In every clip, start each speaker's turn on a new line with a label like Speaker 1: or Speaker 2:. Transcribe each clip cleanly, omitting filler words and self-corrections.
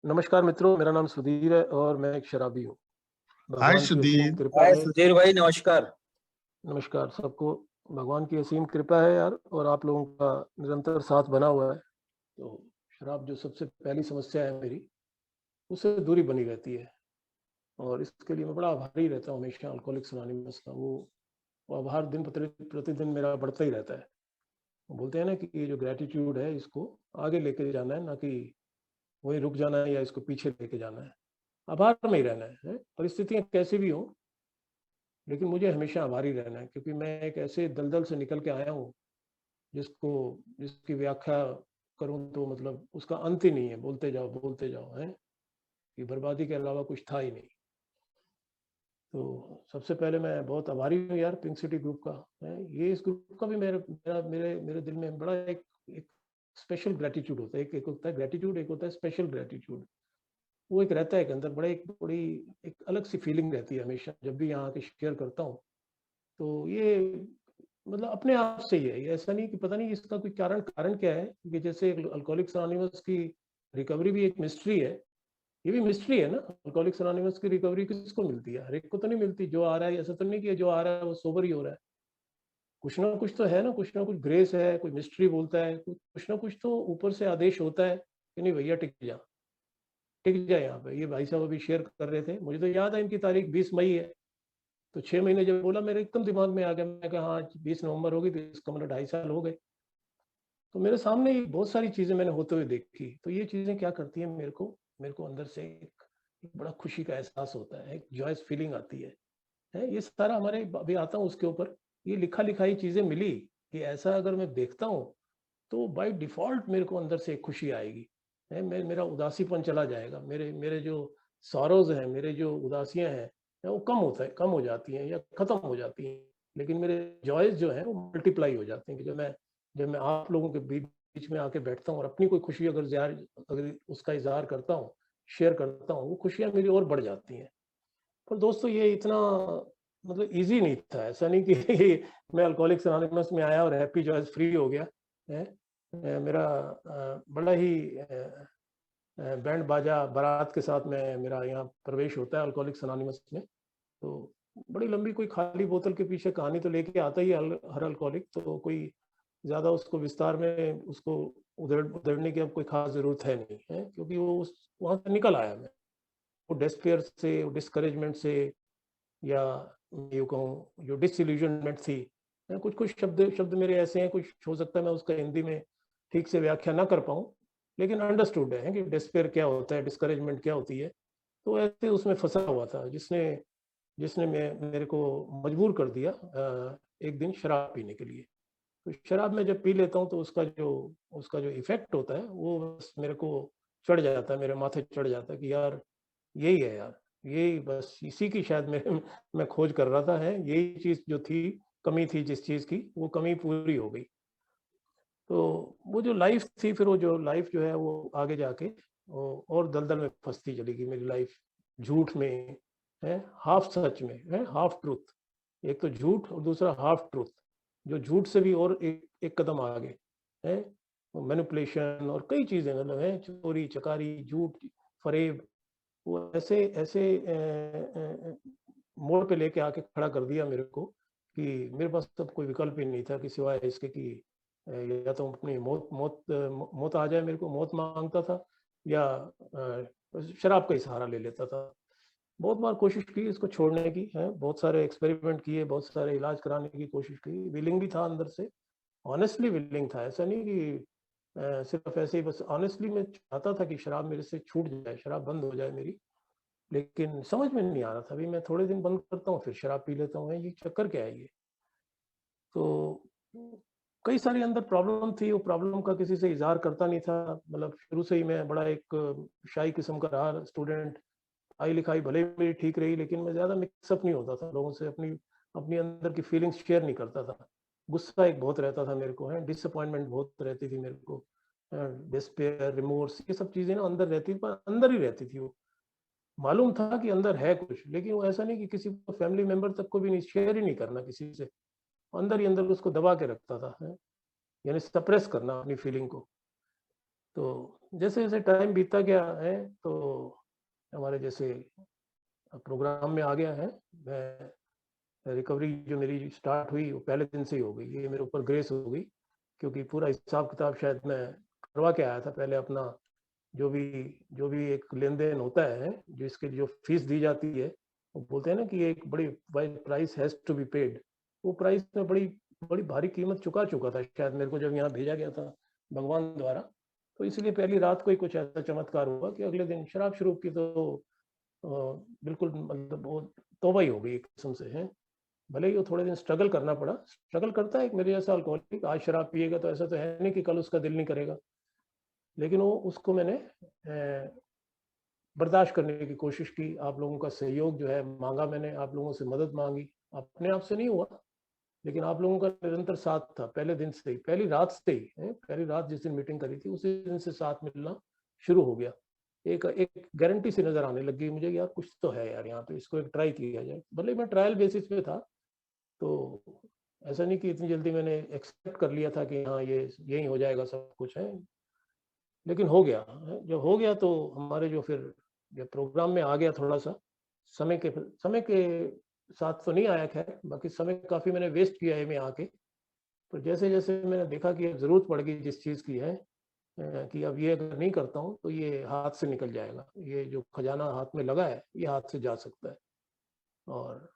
Speaker 1: नमस्कार मित्रों, मेरा नाम सुधीर है और मैं एक शराबी हूँ।
Speaker 2: हाय
Speaker 1: भगवान की असीम
Speaker 2: सुधीर।
Speaker 1: कृपा
Speaker 3: हाय
Speaker 1: है।
Speaker 3: सुधीर भाई, नमस्कार।
Speaker 1: नमस्कार सबको। भगवान की असीम कृपा है यार, और आप लोगों का निरंतर साथ बना हुआ है। तो शराब जो सबसे पहली समस्या है मेरी, उससे दूरी बनी रहती है और इसके लिए मैं बड़ा आभारी रहता हूँ हमेशा अल्कोहलिक्स अनोनिमस का। वो आभार दिन प्रतिदिन मेरा बढ़ता ही रहता है। वो बोलते हैं ना कि ये जो ग्रैटिट्यूड है, इसको आगे लेके जाना है, ना कि वहीं रुक जाना है या इसको पीछे लेके जाना है। आभार में ही रहना है। परिस्थितियाँ कैसी भी हों, लेकिन मुझे हमेशा आभारी रहना है, क्योंकि मैं एक ऐसे दलदल से निकल के आया हूँ जिसको जिसकी व्याख्या करूँ तो मतलब उसका अंत ही नहीं है। बोलते जाओ है कि बर्बादी के अलावा कुछ था ही नहीं। तो सबसे पहले मैं बहुत आभारी हूँ यार पिंक सिटी ग्रुप का है। ये इस ग्रुप का भी मेरे मेरा मेरे मेरे दिल में बड़ा एक स्पेशल ग्रेटिट्यूड होता है। एक एक होता है ग्रेटिट्यूड, एक होता है स्पेशल ग्रेटिट्यूड। वो एक रहता है के अंदर बड़ा एक बड़ी एक अलग सी फीलिंग रहती है हमेशा जब भी यहाँ के शेयर करता हूँ। तो ये मतलब अपने आप से ही है, ये ऐसा नहीं कि पता नहीं इसका कोई कारण कारण क्या है। कि जैसे अल्कोहलिक्स अनोनिमस की रिकवरी भी एक मिस्ट्री है, ये भी मिस्ट्री है ना। अल्कोहलिक्स अनोनिमस की रिकवरी किसको मिलती है? हर एक को तो नहीं मिलती। जो आ रहा है, ऐसा तो नहीं कि जो आ रहा है वो सोबर ही हो रहा है। कुछ ना कुछ तो है ना, कुछ ना कुछ ग्रेस है, कोई मिस्ट्री बोलता है, कुछ ना कुछ तो ऊपर से आदेश होता है कि नहीं भैया टिक जा यहाँ पे। ये भाई साहब अभी शेयर कर रहे थे, मुझे तो याद है इनकी तारीख 20 मई है। तो 6 महीने जब बोला मेरे एकदम दिमाग में आ गया। मैं कहा हाँ 20 नवंबर होगी, तो इसका मतलब 2.5 साल हो गए। तो मेरे सामने ही बहुत सारी चीजें मैंने होते हुए देखी। तो ये चीजें क्या करती हैं, मेरे को अंदर से एक बड़ा खुशी का एहसास होता है, एक जॉयस फीलिंग आती है। ये सारा हमारे अभी आता हूँ उसके ऊपर। ये लिखा लिखाई चीजें मिली कि ऐसा अगर मैं देखता हूँ तो बाय डिफॉल्ट मेरे को अंदर से एक खुशी आएगी है। मेरा उदासीपन चला जाएगा। मेरे मेरे जो सॉरोज हैं, मेरे जो उदासियां हैं, वो कम हो जाती हैं या खत्म हो जाती हैं। लेकिन मेरे जॉयज जो हैं वो मल्टीप्लाई हो जाते हैं कि जब मैं आप लोगों के बीच में आके बैठता हूँ और अपनी कोई खुशी अगर उसका इजहार करता हूँ, शेयर करता हूँ, वो खुशियाँ मेरी और बढ़ जाती हैं। पर दोस्तों ये इतना मतलब ईज़ी नहीं था। ऐसा नहीं कि मैं अल्कोहलिक्स अनोनिमस में आया और हैप्पी जॉयस फ्री हो गया है। मेरा बड़ा ही बैंड बाजा बारात के साथ में मेरा यहाँ प्रवेश होता है अल्कोहलिक्स अनोनिमस में। तो बड़ी लंबी कोई खाली बोतल के पीछे कहानी तो लेके आता ही है हर अल्कोहलिक। तो कोई ज़्यादा उसको विस्तार में उसको उधेड़ने की अब कोई खास ज़रूरत है नहीं है, क्योंकि वो उस वहाँ से निकल आया मैं। वो डेस्पेयर से, डिस्करेजमेंट से, या यूँ कहूँ जो डिसइल्यूजनमेंट थी। कुछ कुछ शब्द शब्द मेरे ऐसे हैं, कुछ हो सकता है मैं उसका हिंदी में ठीक से व्याख्या ना कर पाऊँ, लेकिन अंडरस्टूड है कि डिस्पेयर क्या होता है, डिस्करेजमेंट क्या होती है। तो ऐसे उसमें फंसा हुआ था जिसने जिसने मेरे को मजबूर कर दिया एक दिन शराब पीने के लिए। तो शराब में जब पी लेता हूँ तो उसका जो इफ़ेक्ट होता है वो बस मेरे को चढ़ जाता है, मेरे माथे चढ़ जाता है कि यार यही है यार, यही बस इसी की शायद मैं खोज कर रहा था है। यही चीज़ जो थी, कमी थी जिस चीज़ की, वो कमी पूरी हो गई। तो वो जो लाइफ़ थी, फिर वो जो लाइफ़ जो है वो आगे जाके वो और दलदल में फँसती चली गई मेरी लाइफ़। झूठ में है, हाफ़ सच में है, हाफ़ ट्रूथ। एक तो झूठ और दूसरा हाफ़ ट्रूथ। जो झूठ से भी और एक एक कदम आगे है, मैनिपुलेशन और कई चीज़ें मतलब है, चोरी चकारी, झूठ, फ़रेब। वो ऐसे ऐसे मोड़ पे लेके आके खड़ा कर दिया मेरे को कि मेरे पास तब कोई विकल्प ही नहीं था कि सिवाय इसके कि या तो अपनी मौत आ जाए, मेरे को मौत मांगता था, या शराब का ही सहारा ले लेता था। बहुत बार कोशिश की इसको छोड़ने की है, बहुत सारे एक्सपेरिमेंट किए, बहुत सारे इलाज कराने की कोशिश की, विलिंग भी था अंदर से, ऑनेस्टली विलिंग था। ऐसा नहीं कि सिर्फ ऐसे ही, बस ऑनेस्टली मैं चाहता था कि शराब मेरे से छूट जाए, शराब बंद हो जाए मेरी। लेकिन समझ में नहीं आ रहा था। अभी मैं थोड़े दिन बंद करता हूँ, फिर शराब पी लेता हूँ, ये चक्कर क्या है ये? तो कई सारी अंदर प्रॉब्लम थी, वो प्रॉब्लम का किसी से इज़हार करता नहीं था। मतलब शुरू से ही मैं बड़ा एक शाई किस्म का रहा स्टूडेंट। पढ़ाई-लिखाई भले ही मेरी ठीक रही, लेकिन मैं ज़्यादा मिक्स अप नहीं होता था लोगों से, अपनी अपनी अंदर की फीलिंग्स शेयर नहीं करता था। गुस्सा एक बहुत रहता था मेरे को है, डिसअपॉइंटमेंट बहुत रहती थी मेरे को। डिस्पेयर, रिमोर्स, ये सब चीज़ें ना अंदर रहती थी, पर अंदर ही रहती थी वो। मालूम था कि अंदर है कुछ, लेकिन वो ऐसा नहीं कि किसी को फैमिली मेंबर तक को भी नहीं शेयर ही नहीं करना किसी से। अंदर ही अंदर उसको दबा के रखता था है, यानी सप्रेस करना अपनी फीलिंग को। तो जैसे-जैसे टाइम बीतता गया है, तो हमारे जैसे प्रोग्राम में आ गया है, मैं रिकवरी जो मेरी स्टार्ट हुई वो पहले दिन से ही हो गई। ये मेरे ऊपर ग्रेस हो गई, क्योंकि पूरा हिसाब-किताब शायद मैं करवा के आया था पहले अपना। जो भी जो भी एक लेन-देन होता है, जो इसकी जो फीस दी जाती है, वो बोलते हैं ना कि एक बड़ी price has to be paid. वो प्राइस मैं बड़ी बड़ी भारी कीमत चुका चुका था शायद मेरे को, जब यहाँ भेजा गया था भगवान द्वारा। तो इसलिए पहली रात को ही कुछ ऐसा चमत्कार हुआ कि अगले दिन शराब-शुरूब की तो अ, बिल्कुल मतलब वो तौबा ही हो गई एक किस्म से, हैं। भले ही वो थोड़े दिन स्ट्रगल करना पड़ा। स्ट्रगल करता है एक मेरे जैसा अल्कोहलिक, आज शराब पिएगा तो ऐसा तो है नहीं कि कल उसका दिल नहीं करेगा। लेकिन वो उसको मैंने बर्दाश्त करने की कोशिश की। आप लोगों का सहयोग जो है माँगा मैंने, आप लोगों से मदद माँगी। अपने आप से नहीं हुआ, लेकिन आप लोगों का निरंतर साथ था पहले दिन से ही, पहली रात से ही, हैं। पहली रात जिस दिन मीटिंग करी थी, उसी दिन से साथ मिलना शुरू हो गया। एक एक गारंटी सी नज़र आने लगी मुझे, यार कुछ तो है यार यहाँ पे, इसको एक ट्राई किया जाए। भले ही मैं ट्रायल बेसिस पे था, तो ऐसा नहीं कि इतनी जल्दी मैंने एक्सेप्ट कर लिया था कि हाँ, ये यही हो जाएगा सब कुछ है। लेकिन हो गया, जब हो गया तो हमारे जो फिर जब प्रोग्राम में आ गया थोड़ा-सा, समय के साथ तो नहीं आया ख़ैर, बाकी समय काफ़ी मैंने वेस्ट किया है में आके। तो जैसे-जैसे मैंने देखा कि अब ज़रूरत पड़ गई जिस चीज़ की है, कि अब ये अगर नहीं करता हूँ तो ये हाथ से निकल जाएगा। ये जो खजाना हाथ में लगा है, ये हाथ से जा सकता है। और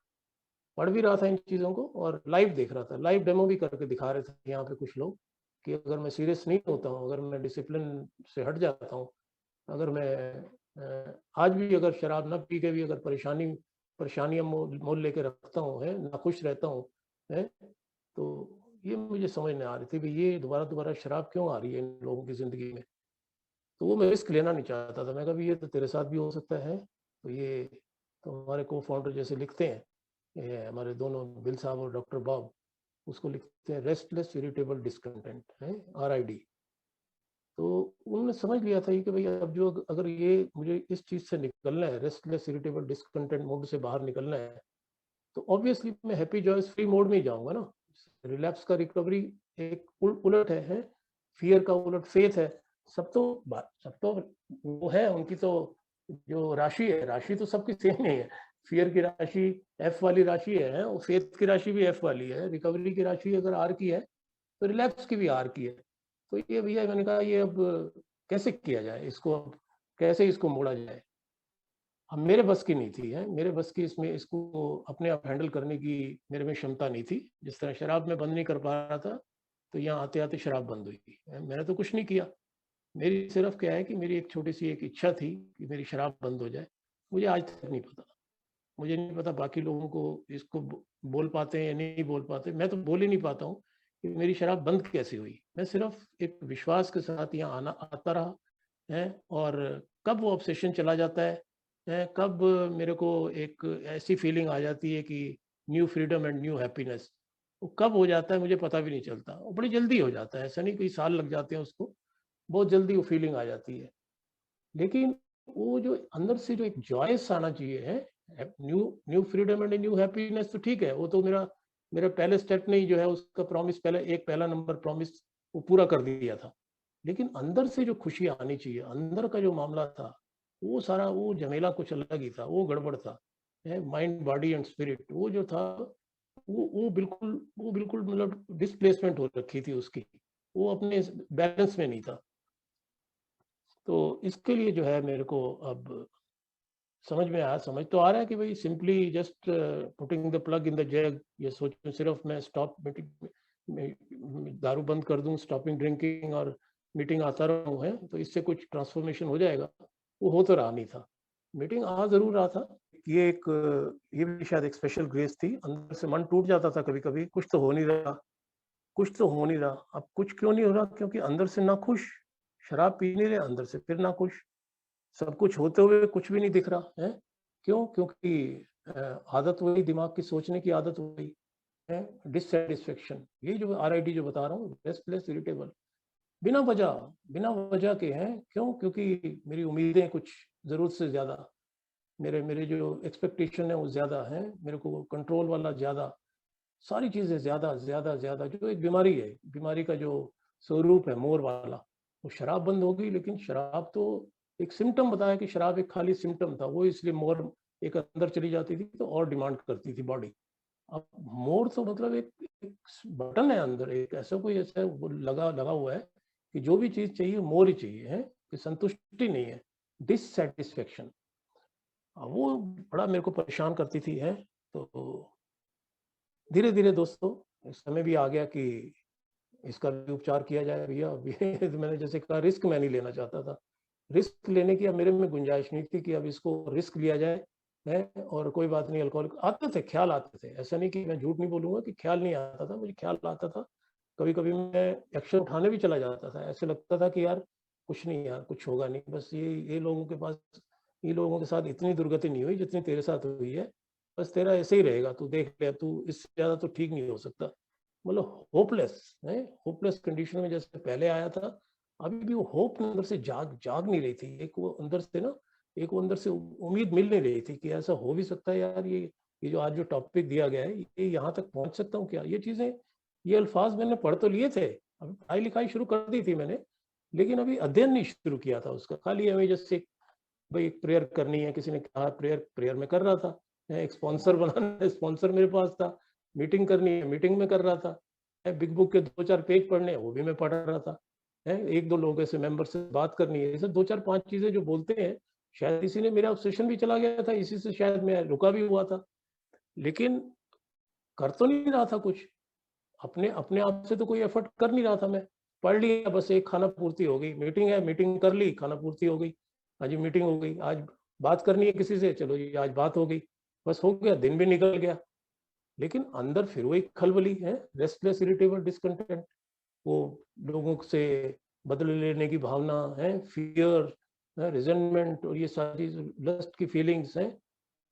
Speaker 1: पढ़ भी रहा था इन चीज़ों को और लाइव देख रहा था। लाइव डेमो भी करके दिखा रहे थे यहाँ पे कुछ लोग, कि अगर मैं सीरियस नहीं होता हूँ, अगर मैं डिसिप्लिन से हट जाता हूँ, अगर मैं आज भी अगर शराब ना पी के भी अगर परेशानियाँ मोल मोल लेके रखता हूँ, है, नाखुश रहता हूँ, है, तो ये मुझे समझ नहीं आ रही थी कि ये दोबारा-दोबारा शराब क्यों आ रही है इन लोगों की ज़िंदगी में। तो वो मैं रिस्क लेना नहीं चाहता था। मैं कहा, "भई ये तो तेरे साथ भी हो सकता है।" तो ये तो हमारे को-फाउंडर जैसे लिखते हैं, ये हमारे दोनों बिल साहब और डॉक्टर बॉब, उसको लिखते हैं रेस्टलेस इरिटेबल डिस्कंटेंट, है, आरआईडी। तो उन्होंने समझ लिया था ये कि भई अब जो अगर ये मुझे इस चीज़ से निकलना है, रेस्टलेस इरिटेबल डिस्कंटेंट मोड से बाहर निकलना है, तो ऑब्वियसली मैं हैप्पी जॉयस फ्री मोड में ही जाऊँगा ना। रिलैप्स का रिकवरी एक उलट है, फ़ियर का उलट फ़ेथ है। सब तो वो है उनकी तो जो राशि तो सबकी सेम ही है। फ़ियर की राशि एफ वाली राशि है और फ़ेथ की राशि भी एफ वाली है। रिकवरी की राशि अगर आर की है, तो रिलैप्स की भी आर की है। तो ये भैया मैंने कहा ये अब कैसे किया जाए इसको, अब कैसे इसको मोड़ा जाए? अब मेरे बस की नहीं थी, है, मेरे बस की इसमें इसको अपने आप हैंडल करने की मेरे में क्षमता नहीं थी। जिस तरह शराब मैं बंद नहीं कर पा रहा था, तो यहाँ आते-आते शराब बंद हुई। मैंने तो कुछ नहीं किया। मेरी सिर्फ़ क्या है कि मेरी एक छोटी-सी एक इच्छा थी कि मेरी शराब बंद हो जाए। मुझे आज तक नहीं पता। मुझे नहीं पता बाकी लोगों को इसको बोल पाते हैं या नहीं बोल पाते। मैं तो बोल ही नहीं पाता हूँ कि मेरी शराब बंद कैसे हुई। मैं सिर्फ़ एक विश्वास के साथ यहाँ आना आता रहा, हैं, और कब वो ऑब्सेशन चला जाता है, कब मेरे को एक ऐसी फीलिंग आ जाती है कि new freedom and new happiness, वो कब हो जाता है मुझे पता भी नहीं चलता। वो बड़ी जल्दी हो जाता है, ऐसा नहीं कोई साल लग जाते हैं उसको, बहुत जल्दी वो फीलिंग आ जाती है। लेकिन वो जो अंदर से जो एक जॉयस आना चाहिए है, new new freedom and new happiness तो ठीक है, वो तो मेरा मेरा पहले स्टेप ने ही जो है उसका प्रॉमिस, पहला नंबर प्रॉमिस वो पूरा कर दिया था। लेकिन अंदर से जो खुशी आनी चाहिए, अंदर का जो मामला था, वो सारा वो झमेला कुछ अलग ही था, वो गड़बड़ था। माइंड, बॉडी एंड स्पिरिट वो जो था, वो बिल्कुल मतलब डिस्प्लेसमेंट हो रखी थी उसकी। वो अपने बैलेंस में नहीं था। तो इसके लिए जो है मेरे को अब समझ तो आ रहा है कि भई simply just putting the plug in the जग, ये सोच के सिर्फ मैं स्टॉप मीटिंग में दारू बंद कर दूँ, स्टॉपिंग ड्रिंकिंग और मीटिंग आता रहूँ, है, तो इससे कुछ ट्रांसफॉर्मेशन हो जाएगा। वो हो तो रहा नहीं था। मीटिंग आ ज़रूर रहा था। ये भी शायद एक स्पेशल ग्रेस थी। अंदर से मन टूट जाता था कभी-कभी, कुछ तो हो नहीं रहा, कुछ तो हो नहीं रहा। अब कुछ क्यों नहीं हो रहा? क्योंकि अंदर से नाखुश, शराब पी नहीं रहे, अंदर से फिर नाखुश। सब कुछ होते हुए कुछ भी नहीं दिख रहा है। क्यों? क्योंकि आदत वही, दिमाग की सोचने की आदत वही है। डिससैटिस्फैक्शन, ये जो आरआईडी जो बता रहा हूँ, रेस्टलेस इरिटेबल, बिना वजह के हैं। क्यों? क्योंकि मेरी उम्मीदें कुछ ज़रूरत से ज़्यादा, मेरे मेरे जो एक्सपेक्टेशन है वो ज़्यादा हैं, मेरे को कंट्रोल वाला ज़्यादा, सारी चीज़ें ज़्यादा, ज़्यादा, ज़्यादा, जो एक बीमारी है, बीमारी का जो स्वरूप है मोर वाला, वो शराब बंद हो गई, लेकिन शराब तो एक सिम्पटम बताया कि शराब एक खाली सिम्पटम था, वो इसलिए मोर एक अंदर चली जाती थी तो और डिमांड करती थी बॉडी। अब मोर तो मतलब एक बटन है अंदर, एक ऐसा कोई ऐसा वो लगा लगा हुआ है कि जो भी चीज चाहिए मोर ही चाहिए है, कि संतुष्टि नहीं है, डिससेटिस्फेक्शन। वो बड़ा मेरे को परेशान करती थी है। तो धीरे धीरे दोस्तों इस समय भी आ गया कि इसका भी उपचार किया जाए भैया। अब ये तो मैंने जैसे कहा, रिस्क मैं नहीं लेना चाहता था। रिस्क लेने की अब मेरे में गुंजाइश नहीं थी कि अब इसको रिस्क लिया जाए है। और कोई बात नहीं, अल्कोहल आते थे, ख्याल आते थे, ऐसा नहीं कि मैं झूठ नहीं बोलूंगा कि ख्याल नहीं आता था, मुझे ख्याल आता था। कभी कभी मैं एक्शन उठाने भी चला जाता था, ऐसे लगता था कि यार कुछ नहीं, यार कुछ होगा नहीं, बस ये लोगों के पास, ये लोगों के साथ इतनी दुर्गति नहीं हुई जितनी तेरे साथ हुई है, बस तेरा ऐसे ही रहेगा, तू देख ले, तू इससे ज्यादा तो ठीक नहीं हो सकता। मतलब होपलेस है, होपलेस कंडीशन में जैसे पहले आया था, अभी भी वो होप अंदर से जाग जाग नहीं रही थी। एक वो अंदर से ना, एक वो अंदर से उम्मीद मिल नहीं रही थी कि ऐसा हो भी सकता है यार, ये जो आज जो टॉपिक दिया गया है, ये यहाँ तक पहुंच सकता हूँ क्या, ये चीजें, ये अल्फाज मैंने पढ़ तो लिए थे, अभी पढ़ाई लिखाई शुरू कर दी थी मैंने, लेकिन अभी अध्ययन नहीं शुरू किया था उसका। खाली हमें जैसे भाई एक प्रेयर करनी है, किसी ने कहा प्रेयर, प्रेयर में कर रहा था, एक स्पॉन्सर बनाना, स्पॉन्सर मेरे पास था, मीटिंग करनी है, मीटिंग में कर रहा था, बिग बुक के 2-4 पेज पढ़ने हैं, वो भी मैं पढ़ रहा था, है 1-2 लोगों से मेंबर से बात करनी है, ये सब 2-4-5 चीजें जो बोलते हैं, शायद इसी ने मेरा ऑब्सेशन भी चला गया था, इसी से शायद मैं रुका भी हुआ था, लेकिन कर तो नहीं रहा था कुछ, अपने अपने आप से तो कोई एफर्ट कर नहीं रहा था मैं। पढ़ लिया, बस एक खाना पूर्ति हो गई, मीटिंग है, मीटिंग कर ली, खाना पूर्ति हो गई, आज मीटिंग हो गई, आज बात करनी है किसी से, चलो जी आज बात हो गई, बस हो गया, दिन भी निकल गया। लेकिन अंदर फिर वही खलबली है, रेस्टलेस, इरिटेबल, डिसकंटेंट, वो लोगों से बदले लेने की भावना है, फियर, रिजेंटमेंट, और ये सारी लस्ट की फीलिंग्स हैं,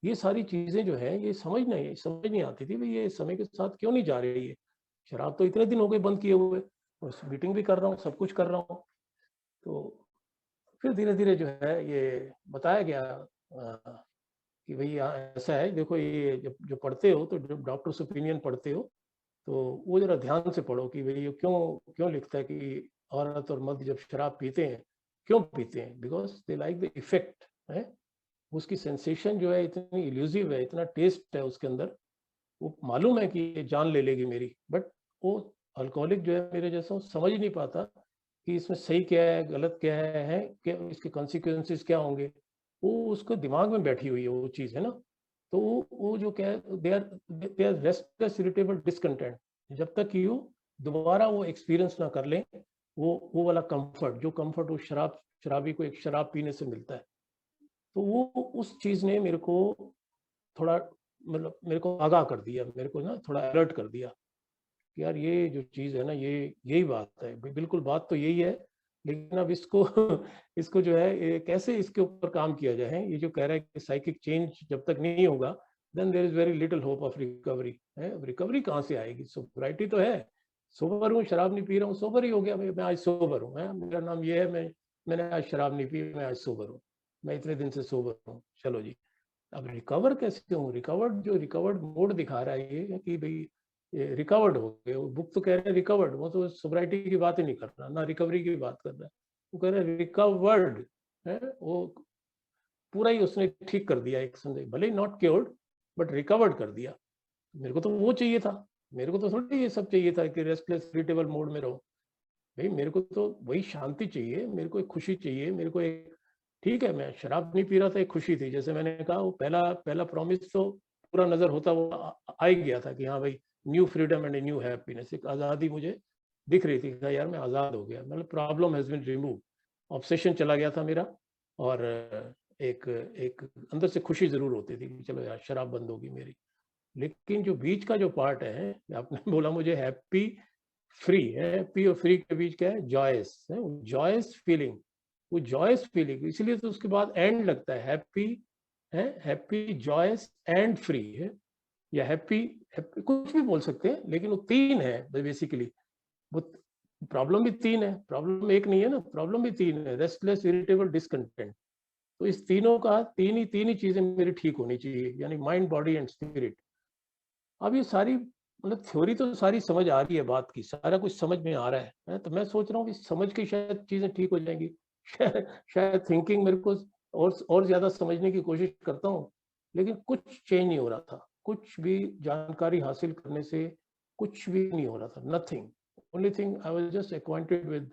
Speaker 1: ये सारी चीजें जो है, ये समझ नहीं आती थी भाई ये समय के साथ क्यों नहीं जा रही है। शराब तो इतने दिन हो गए बंद किए हुए, और मीटिंग भी कर रहा हूँ, सब कुछ कर रहा हूँ। तो फिर धीरे धीरे जो है ये बताया गया कि भाई यहाँ ऐसा है, देखो ये जब जो पढ़ते हो, तो जब डॉक्टर्स ओपिनियन पढ़ते हो, तो वो जरा ध्यान से पढ़ो कि भाई ये क्यों क्यों लिखता है कि औरत और मर्द जब शराब पीते हैं, क्यों पीते हैं, because they like the effect है, उसकी सेंसेशन जो है इतनी इल्यूसिव है, इतना टेस्ट है उसके अंदर, वो मालूम है कि ये जान ले लेगी मेरी, बट वो अल्कोहलिक जो है मेरे जैसा, वो समझ ही नहीं पाता कि इसमें सही क्या है, गलत क्या है क्या, इसके कॉन्सिक्वेंसेस क्या होंगे, वो उसको दिमाग में बैठी हुई है वो चीज़ है ना। तो वो जो क्या है, they are restless, irritable, discontent, जब तक कि वो दोबारा वो एक्सपीरियंस ना कर लें, वो वाला कंफर्ट, जो कंफर्ट वो शराबी को एक शराब पीने से मिलता है। तो वो उस चीज़ ने मेरे को थोड़ा, मतलब मेरे को आगाह कर दिया, मेरे को ना थोड़ा अलर्ट कर दिया कि यार ये जो चीज़ है ना, ये यही बात है, बिल्कुल बात तो यही है, लेकिन अब इसको इसको जो है ये कैसे इसके ऊपर काम किया जाए। ये जो कह रहा है कि साइकिक चेंज जब तक नहीं होगा, then there is very little hope of recovery है। रिकवरी कहाँ से आएगी, सोबराइटी तो है, सोबर हूँ, शराब नहीं पी रहा हूँ, सोबर ही हो गया, मैं आज सोबर हूँ, मेरा नाम ये है, मैंने आज शराब नहीं पी, मैं आज सोबर हूँ, मैं इतने दिन से सोबर हूँ, चलो जी। अब रिकवर कैसे हूँ, रिकवर्ड, जो रिकवर्ड मोड दिखा रहा है ये कि भाई ये रिकवर्ड हो गए, बुक तो कह रहे हैं रिकवर्ड, वो तो सोब्राइटी की बात ही नहीं कर रहा, ना रिकवरी की बात कर रहा है, वो कह रहे हैं रिकवर्ड है, वो पूरा ही उसने ठीक कर दिया एक संदेह, भले ही नॉट क्योर्ड बट रिकवर्ड कर दिया। मेरे को तो वो चाहिए था, मेरे को तो थोड़ी ये सब चाहिए था कि रेस्टलेस, इरिटेबल मोड में रहो। भाई मेरे को तो वही शांति चाहिए, मेरे को एक खुशी चाहिए, मेरे को एक, ठीक है मैं शराब नहीं पी रहा था, एक खुशी थी, जैसे मैंने कहा वो पहला पहला प्रॉमिस तो पूरा नजर होता वो आ ही गया था कि हाँ भाई new freedom and new happiness, एक आज़ादी मुझे दिख रही थी कि यार मैं आज़ाद हो गया, मतलब problem has been remove, obsession चला गया था मेरा, और एक एक अंदर से खुशी जरूर होती थी कि चलो यार शराब बंद होगी मेरी। लेकिन जो बीच का जो पार्ट है, आपने बोला मुझे हैप्पी फ्री है, पी और फ्री के बीच क्या है, जॉयस है, जॉयस फीलिंग, वो जॉयस फीलिंग, इसलिए तो उसके बाद एंड लगता है, हैप्पी है, हैप्पी, जॉयस एंड फ्री है, या हैप्पी, हैप्पी कुछ भी बोल सकते हैं, लेकिन वो तीन है बेसिकली। वो प्रॉब्लम भी तीन है, प्रॉब्लम एक नहीं है ना, प्रॉब्लम भी तीन है, रेस्टलेस, इरिटेबल, डिसकंटेंट। तो इस तीनों का तीन ही चीजें मेरी ठीक होनी चाहिए, यानी माइंड, बॉडी एंड स्पिरिट। अब ये सारी मतलब थ्योरी तो सारी समझ आ रही है बात की, सारा कुछ समझ में आ रहा है, तो मैं सोच रहा हूँ कि समझ के शायद चीज़ें ठीक हो जाएँगी। शायद शायद थिंकिंग मेरे को और ज़्यादा समझने की कोशिश करता हूँ, लेकिन कुछ चेंज नहीं हो रहा था। कुछ भी जानकारी हासिल करने से कुछ भी नहीं हो रहा था, nothing. Only thing I was just acquainted with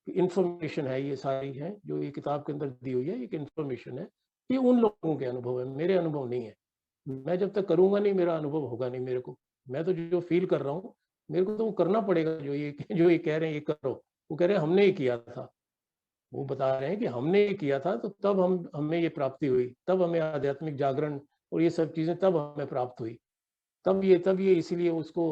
Speaker 1: information है, ये सारी है, जो ये किताब के अंदर दी हुई है, एक इन्फॉर्मेशन है। ये उन लोगों के अनुभव है, मेरे अनुभव नहीं है। मैं जब तक करूँगा नहीं, मेरा अनुभव होगा नहीं मेरे को। मैं तो जो फ़ील कर रहा हूँ, मेरे को तो वो करना पड़ेगा, जो ये कह रहे हैं ये करो। वो कह रहे हैं हमने ये किया था। वो बता रहे हैं कि हमने ये किया था, तो तब हमें ये प्राप्ति हुई, तब हमें आध्यात्मिक जागरण और ये सब चीज़ें तब हमें प्राप्त हुई। तब ये इसीलिए उसको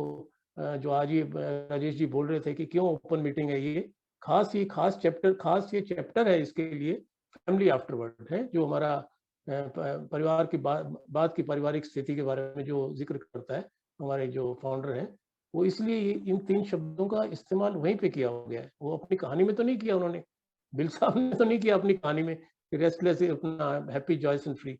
Speaker 1: जो आज ये राजेश जी बोल रहे थे कि क्यों ओपन मीटिंग है ये, खास ये चैप्टर है इसके लिए, फैमिली आफ्टरवर्ड है, जो हमारा परिवार की बात की पारिवारिक स्थिति के बारे में जो ज़िक्र करता है, हमारे जो फाउंडर हैं, वो इसलिए इन 3 शब्दों का इस्तेमाल वहीं पे किया हो गया है। वो अपनी कहानी में तो नहीं किया उन्होंने, बिल साहब ने तो नहीं किया अपनी कहानी में, रेस्टलेस अपना happy joyous and free.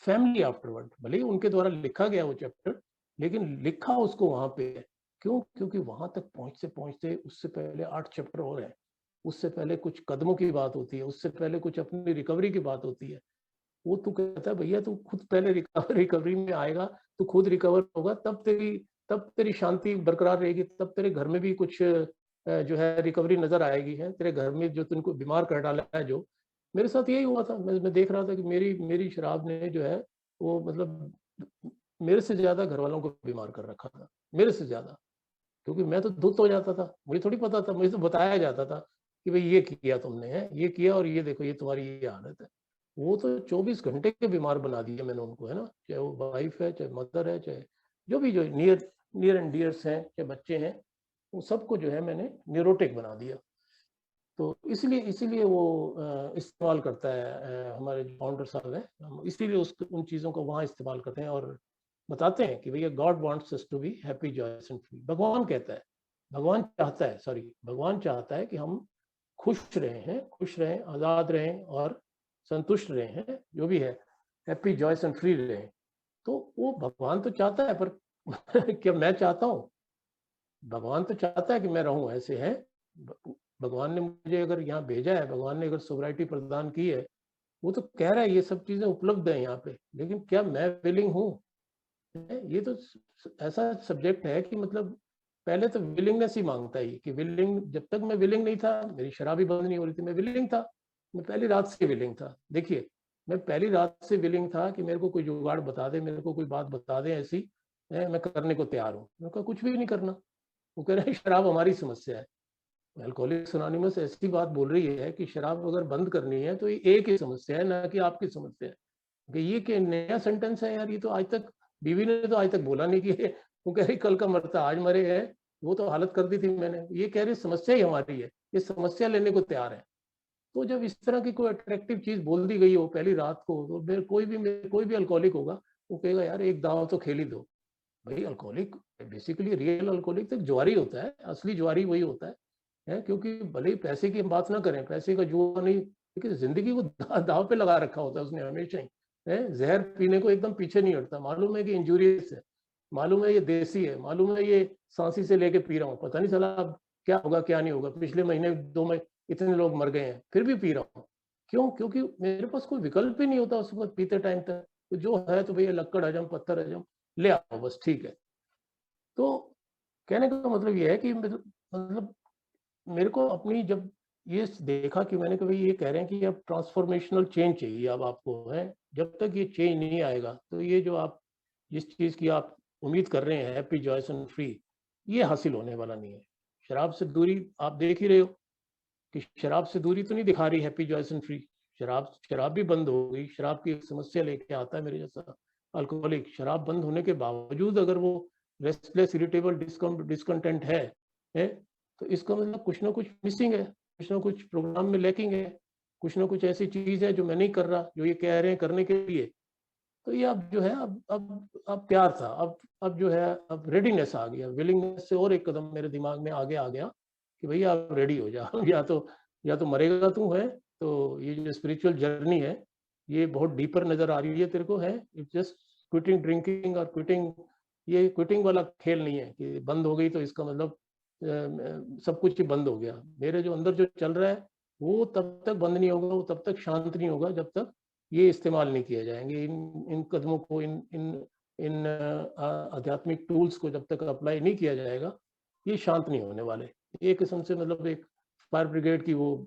Speaker 1: Family afterward, भले ही उनके द्वारा लिखा गया वो चैप्टर, लेकिन लिखा उसको वहाँ पे है। क्यों? क्योंकि वहाँ तक पहुँचते-पहुँचते उससे पहले 8 चैप्टर और हैं। उससे पहले कुछ कदमों की बात होती है, उससे पहले कुछ अपनी रिकवरी की बात होती है। वो तू कहता है भैया तू खुद पहले रिकवरी में आएगा, तू खुद रिकवर होगा, तब तेरी शांति बरकरार रहेगी, तब तेरे घर में भी कुछ जो है रिकवरी नज़र आएगी है। तेरे घर में जो तुमको बीमार कर डाला है जो, मेरे साथ यही हुआ था। मैं देख रहा था कि मेरी मेरी शराब ने जो है वो मतलब मेरे से ज़्यादा घरवालों को बीमार कर रखा था, मेरे से ज़्यादा। क्योंकि मैं तो धुत हो जाता था, मुझे थोड़ी पता था, मुझे तो बताया जाता था कि भई ये किया तुमने है, ये किया और ये देखो ये तुम्हारी ये आदत है। वो तो 24 घंटे के बीमार बना दिया मैंने उनको, है ना? चाहे वो वाइफ़ है, चाहे मदर है, चाहे जो भी जो नियर नियर एंड डियर्स हैं, चाहे बच्चे हैं, उन सबको जो है मैंने न्यूरोटिक बना दिया। तो इसलिए इसीलिए वो इस्तेमाल करता है हमारे जो फाउंडर साहब हैं, हम इसीलिए उस उन चीज़ों को वहाँ इस्तेमाल करते हैं और बताते हैं कि भैया God wants us to be happy joyous and free. भगवान कहता है, भगवान चाहता है कि हम खुश रहें, आज़ाद रहें और संतुष्ट रहें हैं, जो भी है, हैप्पी जॉयस एंड फ्री रहें। तो वो भगवान तो चाहता है पर क्या मैं चाहता हूँ? भगवान तो चाहता है कि मैं रहूँ ऐसे हैं। भगवान ने मुझे अगर यहाँ भेजा है, भगवान ने अगर सोवराइटी प्रदान की है, वो तो कह रहा है ये सब चीज़ें उपलब्ध है यहाँ पे, लेकिन क्या मैं विलिंग हूँ? ये तो ऐसा सब्जेक्ट है कि मतलब पहले तो विलिंगनेस ही मांगता है कि विलिंग, जब तक मैं विलिंग नहीं था, मेरी शराब ही बंद नहीं हो रही थी, मैं विलिंग था। मैं पहली रात से विलिंग था। देखिए, मैं पहली रात से विलिंग था कि मेरे को कोई जुगाड़ बता दे, मेरे को कोई बात बता दे ऐसी, मैं करने को तैयार हूँ। मैंने कहा कुछ भी नहीं करना। वो कह रहे हैं शराब हमारी समस्या है। अल्कोहलिक्स एनोनिमस ऐसी बात बोल रही है कि शराब अगर बंद करनी है तो ये एक ही समस्या है, ना कि आपकी समस्या है। कि ये क्या नया सेंटेंस है यार, ये तो आज तक बीवी ने तो आज तक बोला नहीं कि वो कह रही कल का मरता आज मरे है, वो तो हालत कर दी थी मैंने। ये कह रही समस्या ही हमारी है, ये समस्या लेने को तैयार है। तो जब इस तरह की कोई अट्रैक्टिव चीज बोल दी गई हो पहली रात को, तो फिर कोई भी अल्कोहलिक होगा, वो कहेगा यार एक दाव तो खेल ही दो। भाई अल्कोहलिक बेसिकली रियल अल्कोहलिक तो जुआरी होता है, असली जुआरी वही होता है, क्योंकि भले ही पैसे की हम बात ना करें, पैसे का जुआ नहीं, लेकिन जिंदगी को दाव पे लगा रखा होता है उसने हमेशा ही। है जहर पीने को एकदम पीछे नहीं हटता, मालूम है कि इंजूरियस है, मालूम है ये देसी है, मालूम है ये सांसी से लेके पी रहा हूँ, पता नहीं चला अब क्या होगा क्या नहीं होगा, पिछले महीने 2 महीने इतने लोग मर गए हैं फिर भी पी रहा हूँ। क्यों? क्योंकि मेरे पास कोई विकल्प ही नहीं होता उस वक्त पीते टाइम तक। तो जो है तो भैया लक्कड़ हजम पत्थर हजम ले आओ बस, ठीक है। तो कहने का मतलब ये है कि मतलब मेरे को अपनी जब ये देखा कि मैंने कहा ये कह रहे हैं कि अब ट्रांसफॉर्मेशनल चेंज चाहिए अब आपको, है जब तक ये चेंज नहीं आएगा तो ये जो आप जिस चीज़ की आप उम्मीद कर रहे हैं हैप्पी जॉयस एंड फ्री, ये हासिल होने वाला नहीं है। शराब से दूरी आप देख ही रहे हो कि शराब से दूरी तो नहीं दिखा रही हैप्पी जॉयस एंड फ्री। शराब शराब भी बंद हो गई, शराब की एक समस्या लेके आता है मेरे जैसा अल्कोहलिक, शराब बंद होने के बावजूद अगर वो रेस्टलेस इरिटेबल डिस्कंटेंट है तो इसका मतलब कुछ ना कुछ मिसिंग है, कुछ ना कुछ प्रोग्राम में लैकिंग है, कुछ ना कुछ ऐसी चीज है जो मैं नहीं कर रहा, जो ये कह रहे हैं करने के लिए। तो ये अब जो है अब प्यार था, अब जो है अब रेडीनेस आ गया, विलिंगनेस से और एक कदम मेरे दिमाग में आगे आ गया कि भैया आप रेडी हो जा या तो मरेगा तू, है तो ये जो स्पिरिचुअल जर्नी है ये बहुत डीपर नजर आ रही है तेरे को, है इट्स जस्ट क्विटिंग ड्रिंकिंग और क्विटिंग ये क्विटिंग वाला खेल नहीं है कि बंद हो गई तो इसका मतलब सब कुछ ही बंद हो गया। मेरे जो अंदर जो चल रहा है वो तब तक बंद नहीं होगा, वो तब तक शांत नहीं होगा जब तक ये इस्तेमाल नहीं किए जाएंगे, इन कदमों को, इन इन इन आध्यात्मिक टूल्स को जब तक अप्लाई नहीं किया जाएगा, ये शांत नहीं होने वाले। एक किस्म से मतलब एक फायर ब्रिगेड की वो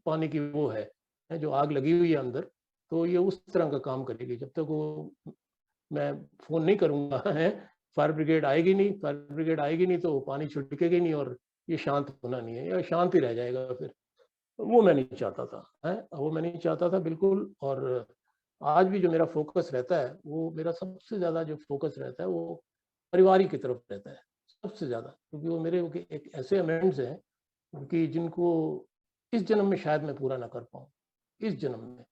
Speaker 1: पानी की वो है जो आग लगी हुई है अंदर, तो ये उस तरह का काम करेगी। जब तक वो मैं फ़ोन नहीं करूँगा है, फायर ब्रिगेड आएगी नहीं, फायर ब्रिगेड आएगी नहीं तो पानी छिड़केगी नहीं और ये शांत होना नहीं है, या शांत ही रह जाएगा फिर। वो मैं नहीं चाहता था, है? वो मैं नहीं चाहता था बिल्कुल। और आज भी जो मेरा फ़ोकस रहता है, वो मेरा सबसे ज़्यादा जो फ़ोकस रहता है वो परिवार ही की तरफ रहता है, सबसे ज़्यादा। क्योंकि वो मेरे एक ऐसे अमेंड्स हैं कि जिनको इस जन्म में शायद मैं पूरा ना कर पाऊँ। इस जन्म में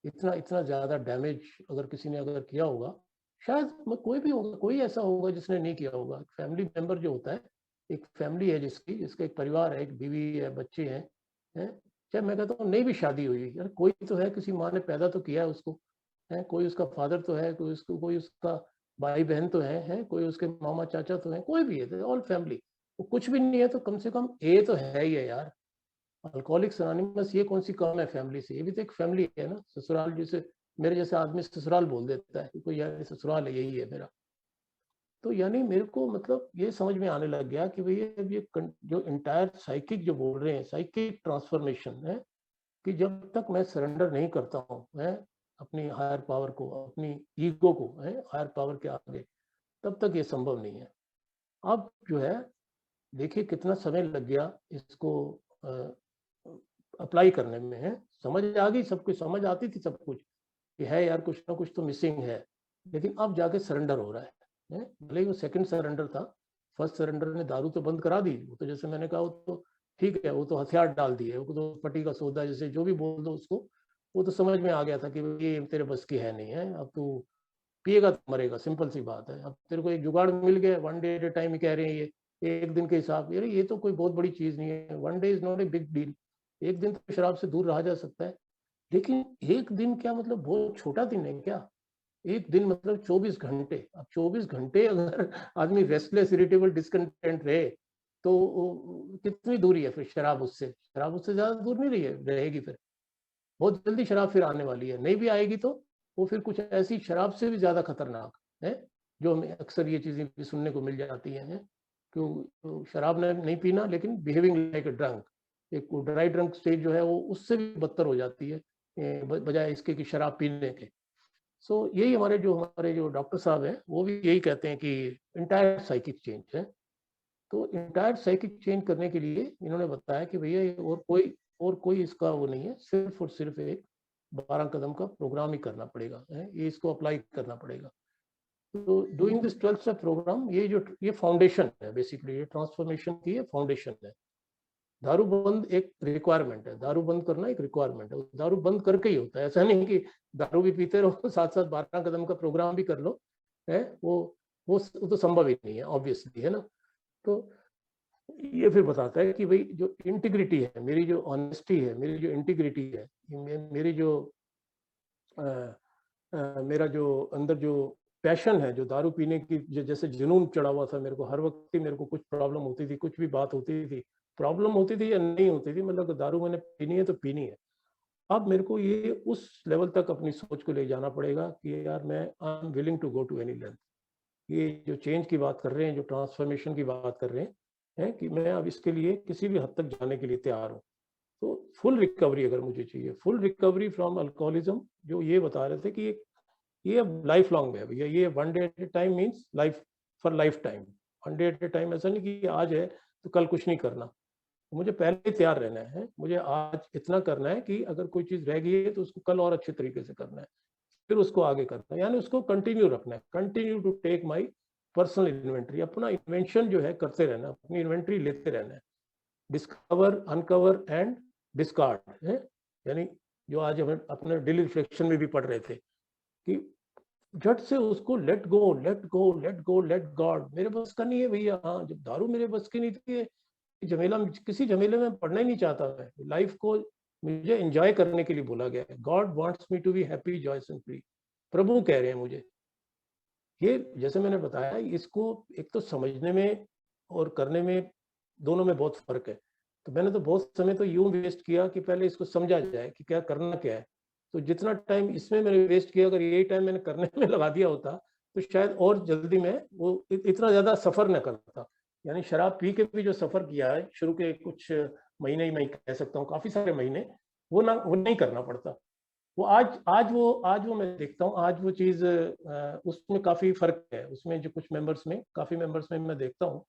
Speaker 1: इतना इतना ज़्यादा डैमेज अगर किसी ने अगर किया होगा, शायद कोई भी होगा, कोई ऐसा होगा जिसने नहीं किया होगा। फैमिली मेंबर जो होता है, एक फैमिली है जिसका एक परिवार है, एक बीवी है, बच्चे हैं, हैं? चाहे मैं कहता हूँ नहीं भी शादी हुई, यार कोई तो है, किसी माँ ने पैदा तो किया है उसको, है? कोई उसका फादर तो है, कोई उसका भाई बहन तो है? कोई उसके मामा चाचा तो है, कोई भी है, ऑल फैमिली। तो कुछ भी नहीं है तो कम से कम ए तो है ही है यार। अल्कोहलिक्स अनोनिमस ये कौन सी कम है फैमिली से? ये भी तो एक फैमिली है ना। ससुराल जैसे मेरे जैसे आदमी ससुराल बोल देता है कि कोई यार ससुराल है, यही है मेरा। तो यानी मेरे को मतलब ये समझ में आने लग गया कि भैया अब ये जो इंटायर साइकिक जो बोल रहे हैं, साइकिक ट्रांसफॉर्मेशन है, कि जब तक मैं सरेंडर नहीं करता हूँ, मैं अपनी हायर पावर को, अपनी ईगो को, है हायर पावर के आगे, तब तक ये संभव नहीं है। अब जो है देखिए कितना समय लग गया इसको अप्लाई करने में, है समझ आ गई, सब कुछ समझ आती थी, सब कुछ कि है यार कुछ ना कुछ तो मिसिंग है, लेकिन अब जाके सरेंडर हो रहा है? भले ही वो सेकंड सरेंडर था, फर्स्ट सरेंडर ने दारू तो बंद करा दी, वो तो जैसे मैंने कहा वो तो ठीक है, वो तो हथियार डाल दिए, वो तो पट्टी का सौदा जैसे जो भी बोल दो उसको, वो तो समझ में आ गया था कि ये तेरे बस की है नहीं है, अब तू पिएगा तो मरेगा, सिंपल सी बात है। अब तेरे को एक जुगाड़ मिल गया, one day at A time कह रहे हैं ये एक दिन के हिसाब, ये तो कोई बहुत बड़ी चीज नहीं है, one day is not a big deal. एक दिन तो शराब से दूर रहा जा सकता है, लेकिन एक दिन क्या मतलब बहुत छोटा दिन है क्या? एक दिन मतलब 24 घंटे। अब 24 घंटे अगर आदमी रेस्टलेस, इरिटेबल, डिस्कंटेंट रहे तो कितनी दूरी है फिर शराब उससे? शराब उससे ज्यादा दूर नहीं रही है, रहेगी फिर बहुत जल्दी शराब फिर आने वाली है, नहीं भी आएगी तो वो फिर कुछ ऐसी शराब से भी ज्यादा खतरनाक है, जो हमें अक्सर ये चीजें भी सुनने को मिल जाती हैं। क्यों शराब ने नहीं पीना लेकिन बिहेविंग लाइक अ ड्रंक, एक ड्राई ड्रंक स्टेज जो है वो उससे भी बदतर हो जाती है बजाय इसके कि शराब पीने के। सो यही हमारे जो डॉक्टर साहब हैं वो भी यही कहते हैं कि इंटायर साइकिक चेंज है। तो इंटायर साइकिक चेंज करने के लिए इन्होंने बताया कि भैया और कोई इसका वो नहीं है, सिर्फ और सिर्फ एक 12 कदम का प्रोग्राम ही करना पड़ेगा, है ये इसको अप्लाई करना पड़ेगा। तो डूइंग दिस 12 स्टेप प्रोग्राम, ये फाउंडेशन है, बेसिकली ये ट्रांसफॉर्मेशन की ये फाउंडेशन है। दारू बंद एक रिक्वायरमेंट है, दारू बंद करना एक रिक्वायरमेंट है, दारू बंद करके ही होता है। ऐसा नहीं कि दारू भी पीते रहो साथ साथ 12 कदम का प्रोग्राम भी कर लो, है वो तो संभव ही नहीं है, ऑब्वियसली, है ना। तो ये फिर बताता है कि भाई जो इंटीग्रिटी है, मेरी जो ऑनेस्टी है, मेरी जो इंटीग्रिटी है, मेरी जो मेरा जो अंदर जो पैशन है, जो दारू पीने की जैसे जुनून चढ़ा हुआ था मेरे को, हर वक्त ही मेरे को कुछ प्रॉब्लम होती थी, कुछ भी बात होती थी, प्रॉब्लम होती थी या नहीं होती थी, मतलब दारू मैंने पीनी है तो पीनी है। अब मेरे को ये उस लेवल तक अपनी सोच को ले जाना पड़ेगा कि यार मैं I am willing to go to any length. ये जो चेंज की बात कर रहे हैं, जो ट्रांसफॉर्मेशन की बात कर रहे हैं कि मैं अब इसके लिए किसी भी हद तक जाने के लिए तैयार हूँ। तो फुल रिकवरी अगर मुझे चाहिए, फुल रिकवरी फ्रॉम अल्कोहलिज्म, जो ये बता रहे थे कि ये अब लाइफ लॉन्ग है भैया, ये one day at A time means life for life time. One day at A time ऐसा नहीं कि आज है तो कल कुछ नहीं करना, मुझे पहले ही तैयार रहना है, मुझे आज इतना करना है कि अगर कोई चीज़ रह गई है तो उसको कल और अच्छे तरीके से करना है, फिर उसको आगे करना है, यानी उसको कंटिन्यू रखना है, continue to take my personal inventory, अपना इन्वेंशन जो है करते रहना, अपनी इन्वेंट्री लेते रहना है, डिस्कवर, अनकवर एंड डिस्कार्ड है। यानी जो आज हम अपने डेली रिफ्लेक्शन में भी पढ़ रहे थे कि झट से उसको let go, let go, let go, let God, मेरे बस का नहीं है भैया। हाँ, जब दारू मेरे बस की नहीं थी, झमेला, किसी झमेले में पढ़ना ही नहीं चाहता मैं, लाइफ को मुझे एंजॉय करने के लिए बोला गया है। God wants me to be happy, joyous and free, प्रभु कह रहे हैं मुझे। ये जैसे मैंने बताया, इसको एक तो समझने में और करने में, दोनों में बहुत फ़र्क है। तो मैंने तो बहुत समय तो यूँ वेस्ट किया कि पहले इसको समझा जाए कि क्या करना क्या है। तो जितना टाइम इसमें मैंने वेस्ट किया, अगर यही टाइम मैंने करने में लगा दिया होता, तो शायद और जल्दी मैं वो इतना ज़्यादा सफ़र ना करता। यानी शराब पी के भी जो सफ़र किया है, शुरू के कुछ महीने ही मैं कह सकता हूँ, काफ़ी सारे महीने, वो नहीं करना पड़ता। वो आज वो मैं देखता हूँ, आज वो चीज़ उसमें काफ़ी फ़र्क है। उसमें जो कुछ मेंबर्स में, काफ़ी मेंबर्स में मैं देखता हूँ,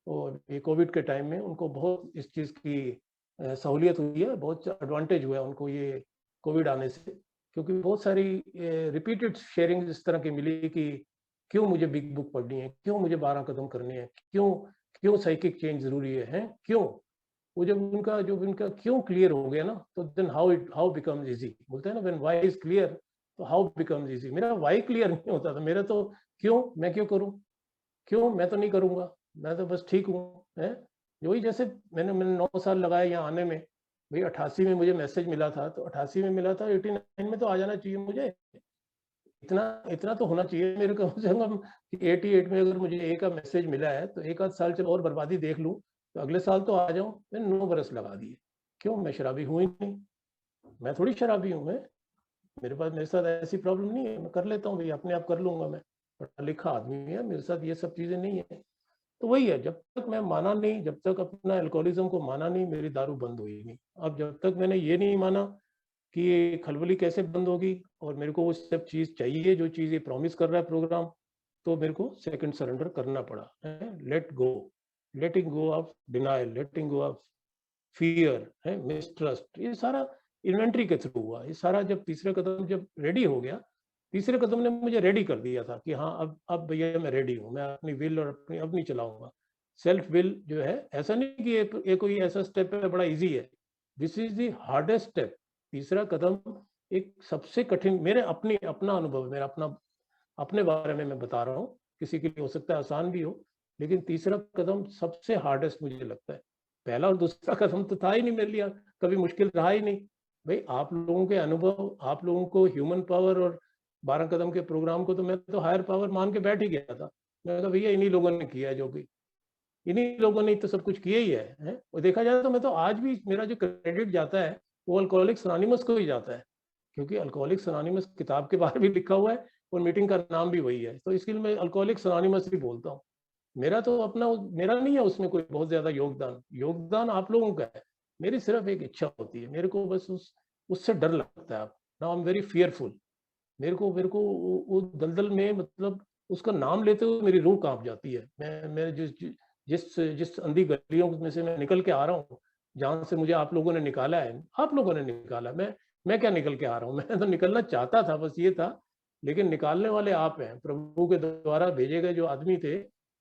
Speaker 1: और ये कोविड के टाइम में उनको बहुत इस चीज़ की सहूलियत हुई है, बहुत एडवांटेज हुआ है उनको ये कोविड आने से। क्योंकि बहुत सारी रिपीटेड शेयरिंग्स इस तरह की मिली कि क्यों मुझे बिग बुक पढ़नी है, क्यों मुझे 12 कदम करनी है, क्यों क्यों साइकिक चेंज ज़रूरी है, हैं? क्यों? वो जब उनका क्यों क्लियर हो गया ना, तो देन हाउ बिकम्स ईजी। बोलते हैं ना, व्हेन व्हाई इज क्लियर, तो हाउ बिकम्स ईजी। मेरा व्हाई क्लियर नहीं होता था, मेरा तो क्यों, मैं क्यों करूं, क्यों मैं तो नहीं करूंगा, मैं तो बस ठीक हूँ, है। वही जैसे मैंने 9 साल लगाए यहाँ आने में। भाई 88 में मुझे मैसेज मिला था, तो 88 में मिला था, 89 में तो आ जाना चाहिए मुझे। इतना इतना तो होना चाहिए मेरे कम से कम कि 88 में अगर मुझे ए का मैसेज मिला है, तो एक आध साल चलो और बर्बादी देख लूँ, तो अगले साल तो आ जाऊँ। मैंने 9 बरस लगा दिए। क्यों? मैं शराबी हूँ ही नहीं, मैं थोड़ी शराबी हूँ। मैं मेरे साथ ऐसी प्रॉब्लम नहीं है, मैं कर लेता हूँ भई, अपने आप कर लूँगा मैं। पढ़ा-लिखा आदमी है, मेरे साथ ये सब चीज़ें नहीं है। तो वही है, जब तक मैं माना नहीं, जब तक अपना अल्कोहलिज़्म को माना नहीं, मेरी दारू बंद हुई नहीं। अब जब तक मैंने ये नहीं माना कि ये खलबली कैसे बंद होगी, और मेरे को वो सब चीज़ चाहिए जो चीज़ ये प्रॉमिस कर रहा है प्रोग्राम, तो मेरे को सेकंड सरेंडर करना पड़ा है। Let go, letting go of denial, letting go of fear, है, मिसट्रस्ट, ये सारा इन्वेंटरी के थ्रू हुआ। ये सारा जब तीसरा कदम जब रेडी हो गया, तीसरे कदम ने मुझे रेडी कर दिया था कि हाँ, अब भैया मैं रेडी हूँ, मैं अपनी विल और अपनी अब नहीं चलाऊंगा। सेल्फ विल जो है, ऐसा नहीं कि ये कोई ऐसा स्टेप है बड़ा इजी है। This is the hardest step. तीसरा कदम एक सबसे कठिन, मेरे अपना अनुभव है, मेरा अपने बारे में मैं बता रहा हूँ। किसी के लिए हो सकता है आसान भी हो, लेकिन तीसरा कदम सबसे हार्डेस्ट मुझे लगता है। पहला और दूसरा कदम तो था ही नहीं मेरे लिए, कभी मुश्किल रहा ही नहीं। भाई आप लोगों के अनुभव, आप लोगों को ह्यूमन पावर और 12 कदम के प्रोग्राम को तो मैं तो हायर पावर मान के बैठ ही गया था। मैं कहा भैया इन्हीं लोगों ने किया है, जो भी इन्हीं लोगों ने तो सब कुछ किया ही है। और देखा जाए तो मैं तो आज भी, मेरा जो क्रेडिट जाता है वो अल्कोहलिक्स अनोनिमस को ही जाता है, क्योंकि अल्कोहलिक्स अनोनिमस किताब के बाहर भी लिखा हुआ है और मीटिंग का नाम भी वही है, तो इसके लिए मैं अल्कोहलिक्स अनोनिमस ही बोलता हूँ। मेरा तो अपना, मेरा नहीं है उसमें कोई बहुत ज्यादा योगदान, योगदान आप लोगों का है। मेरी सिर्फ एक इच्छा होती है, मेरे को बस उससे डर लगता है। Now I am very fearful. मेरे को वो दलदल में, मतलब उसका नाम लेते हुए मेरी रूह कांप जाती है। मैं जिस अंधी गलियों में से मैं निकल के आ रहा हूँ, जहाँ से मुझे आप लोगों ने निकाला है, आप लोगों ने निकाला, मैं क्या निकल के आ रहा हूँ, मैं तो निकलना चाहता था, बस ये था। लेकिन निकालने वाले आप हैं, प्रभु के द्वारा भेजे गए जो आदमी थे,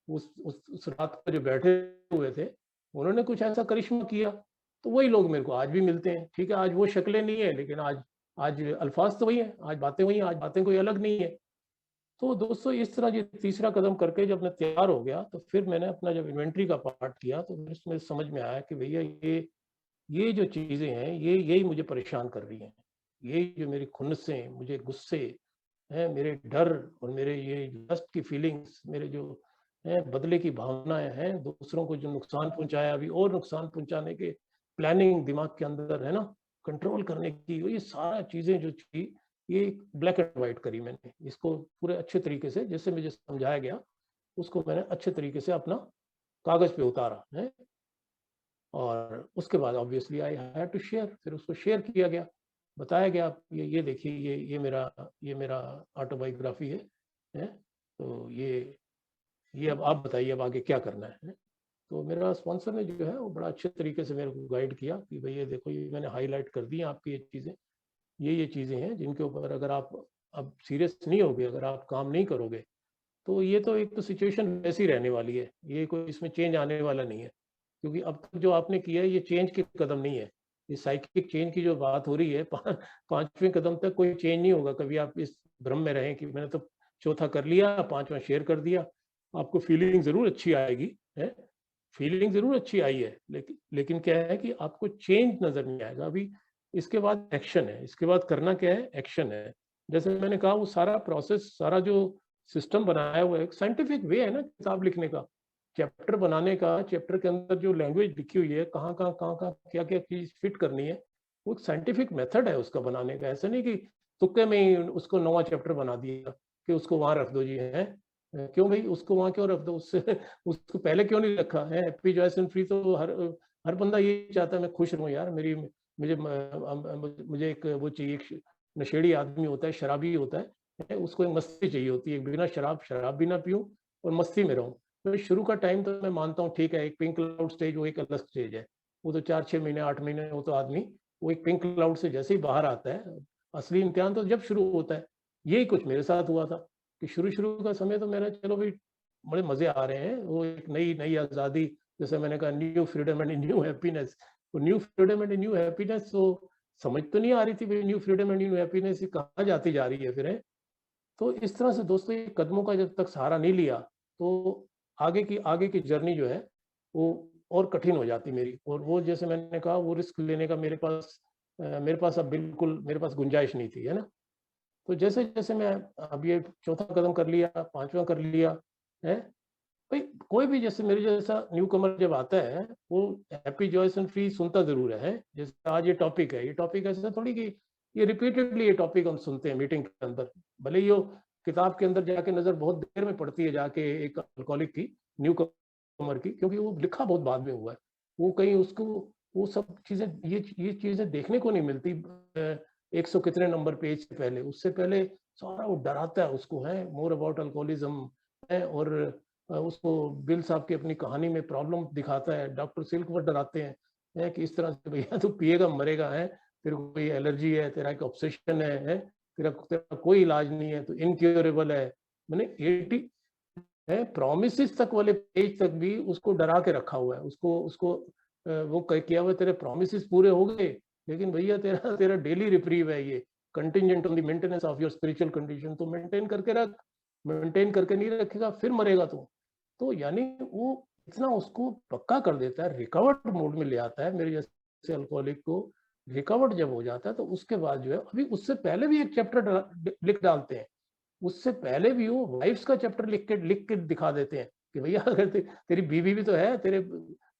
Speaker 1: उस रात को जो बैठे हुए थे, उन्होंने कुछ ऐसा करिश्मा किया। तो वही लोग मेरे को आज भी मिलते हैं। ठीक है, आज वो शक्लें नहीं है, लेकिन आज आज अल्फाज तो वही है, आज बातें वही हैं, आज बातें कोई अलग नहीं है। तो दोस्तों, इस तरह जो तीसरा कदम करके जब मैं तैयार हो गया, तो फिर मैंने अपना जब इन्वेंटरी का पार्ट किया, तो फिर इसमें समझ में आया कि भैया ये जो चीज़ें हैं, ये यही मुझे परेशान कर रही हैं। ये जो मेरी खुन्नसें, मुझे गुस्से हैं, मेरे डर और मेरे ये लस्ट की फीलिंग्स, मेरे जो हैं बदले की भावनाएं हैं, दूसरों को जो नुकसान पहुंचाया, अभी और नुकसान पहुंचाने के प्लानिंग दिमाग के अंदर है ना, कंट्रोल करने की, ये सारा चीज़ें जो थी, ये ब्लैक एंड व्हाइट करी मैंने इसको पूरे अच्छे तरीके से, जैसे मुझे समझाया गया, उसको मैंने अच्छे तरीके से अपना कागज पे उतारा है। और उसके बाद obviously I had to share, फिर उसको शेयर किया गया, बताया गया, ये देखिए, ये मेरा ऑटोबायोग्राफी है। तो ये अब आप बताइए अब आगे क्या करना है। तो मेरा स्पॉन्सर ने जो है वो बड़ा अच्छे तरीके से मेरे को गाइड किया कि भाई ये देखो, ये मैंने हाईलाइट कर दी आपकी ये चीज़ें, ये चीज़ें हैं जिनके ऊपर अगर आप अब सीरियस नहीं होगे, अगर आप काम नहीं करोगे, तो ये तो एक तो सिचुएशन वैसी रहने वाली है, ये कोई इसमें चेंज आने वाला नहीं है। क्योंकि अब तक जो आपने किया है, ये चेंज के कदम नहीं है। ये साइकिक चेंज की जो बात हो रही है, 5वें कदम तक कोई चेंज नहीं होगा। कभी आप इस भ्रम में रहें कि मैंने तो चौथा कर लिया, 5वां शेयर कर दिया, आपको फीलिंग ज़रूर अच्छी आएगी, है? फीलिंग ज़रूर अच्छी आई है, लेकिन क्या है कि आपको चेंज नज़र नहीं आएगा अभी। इसके बाद एक्शन है, इसके बाद करना क्या है? एक्शन है। जैसे मैंने कहा, वो सारा प्रोसेस, सारा जो सिस्टम बनाया हुआ है, एक साइंटिफिक वे है ना किताब लिखने का, चैप्टर बनाने का, चैप्टर के अंदर जो लैंग्वेज लिखी हुई है, कहाँ क्या-क्या चीज़ फिट करनी है, वो एक साइंटिफिक मेथड है उसका बनाने का। ऐसा नहीं कि तुक्के में ही उसको नवा चैप्टर बना दिया कि उसको वहाँ रख दो जी, हैं? क्यों भई उसको वहाँ क्यों रख दो? उससे उसको पहले क्यों नहीं रखा? हैं? हैप्पी जॉयस एंड फ्री तो हर बंदा ये चाहता है मैं खुश रहूँ यार, मेरी मुझे एक वो चाहिए, एक नशेड़ी आदमी होता है, शराबी होता है, उसको एक मस्ती चाहिए होती है, बिना शराब भी ना पीऊँ और मस्ती में रहूँ। तो शुरू का टाइम तो मैं मानता हूँ ठीक है, एक पिंक क्लाउड स्टेज वो एक अलग स्टेज है। वो तो 4-6 महीने, 8 महीने वो तो आदमी वो एक पिंक क्लाउड से जैसे ही बाहर आता है, असली इम्तिहान तो जब शुरू होता है। यही कुछ मेरे साथ हुआ था कि शुरू-शुरू का समय तो मेरा चलो भई बड़े मज़े आ रहे हैं। वो एक नई आज़ादी, जैसे मैंने कहा new freedom and new happiness. तो new freedom and new happiness तो समझ तो नहीं आ रही थी भई new freedom and new happiness ये कहाँ जाती जा रही है फिर, हैं? तो इस तरह से दोस्तों ये कदमों का जब तक सहारा नहीं लिया, तो आगे की जर्नी जो है, वो और कठिन हो जाती मेरी, और वो जैसे मैंने कहा वो रिस्क लेने का मेरे पास अब बिल्कुल मेरे पास गुंजाइश नहीं थी, है ना? तो जैसे-जैसे मैं अब ये चौथा कदम कर लिया, 5वां कर लिया, हैं? भाई कोई भी जैसे मेरे जैसा न्यूकमर जब आता है, वो हैप्पी जॉयस एंड फ्री सुनता ज़रूर है। जैसे आज ये टॉपिक है, ये टॉपिक ऐसा थोड़ी कि ये रिपीटेडली ये टॉपिक हम सुनते हैं मीटिंग के अंदर। भले ही वो किताब के अंदर जाके नज़र बहुत देर में पड़ती है जाके एक अल्कोहलिक की, न्यूकमर की, क्योंकि वो लिखा बहुत बाद में हुआ है। वो कहीं उसको वो सब चीज़ें ये चीज़ें देखने को नहीं मिलती 100 कितने नंबर पेज से पहले। उससे पहले सारा वो डराता है उसको, है मोर अबाउट अल्कोहलिज़्म है, और उसको बिल साहब की अपनी कहानी में प्रॉब्लम दिखाता है, डॉक्टर सिल्कवर्थ डराते हैं कि इस तरह से भैया तू पिएगा मरेगा, है, तेरे को कोई एलर्जी है, तेरा एक ऑब्सेशन है, तेरा कोई इलाज नहीं है, तो इनक्योरेबल है। मैंने 80 है प्रोमिसेस तक वाले पेज तक भी उसको डरा के रखा हुआ है, उसको उसको वो किया हुआ तेरे प्रोमिसेस पूरे हो गए, लेकिन भैया तेरा तेरा डेली रिप्रीव है ये, contingent on the maintenance of your spiritual condition, तो मेंटेन करके रख, मेंटेन करके नहीं रखेगा फिर मरेगा तू। तो यानी वो इतना उसको पक्का कर देता है, रिकवर्ड मोड में ले आता है मेरे जैसे अल्कोहलिक को। रिकवर्ड जब हो जाता है तो उसके बाद जो है, अभी उससे पहले भी एक चैप्टर लिख डालते हैं, उससे पहले भी वो वाइफ्स का चैप्टर लिख के दिखा देते हैं कि भैया अगर तेरी बीवी भी तो है,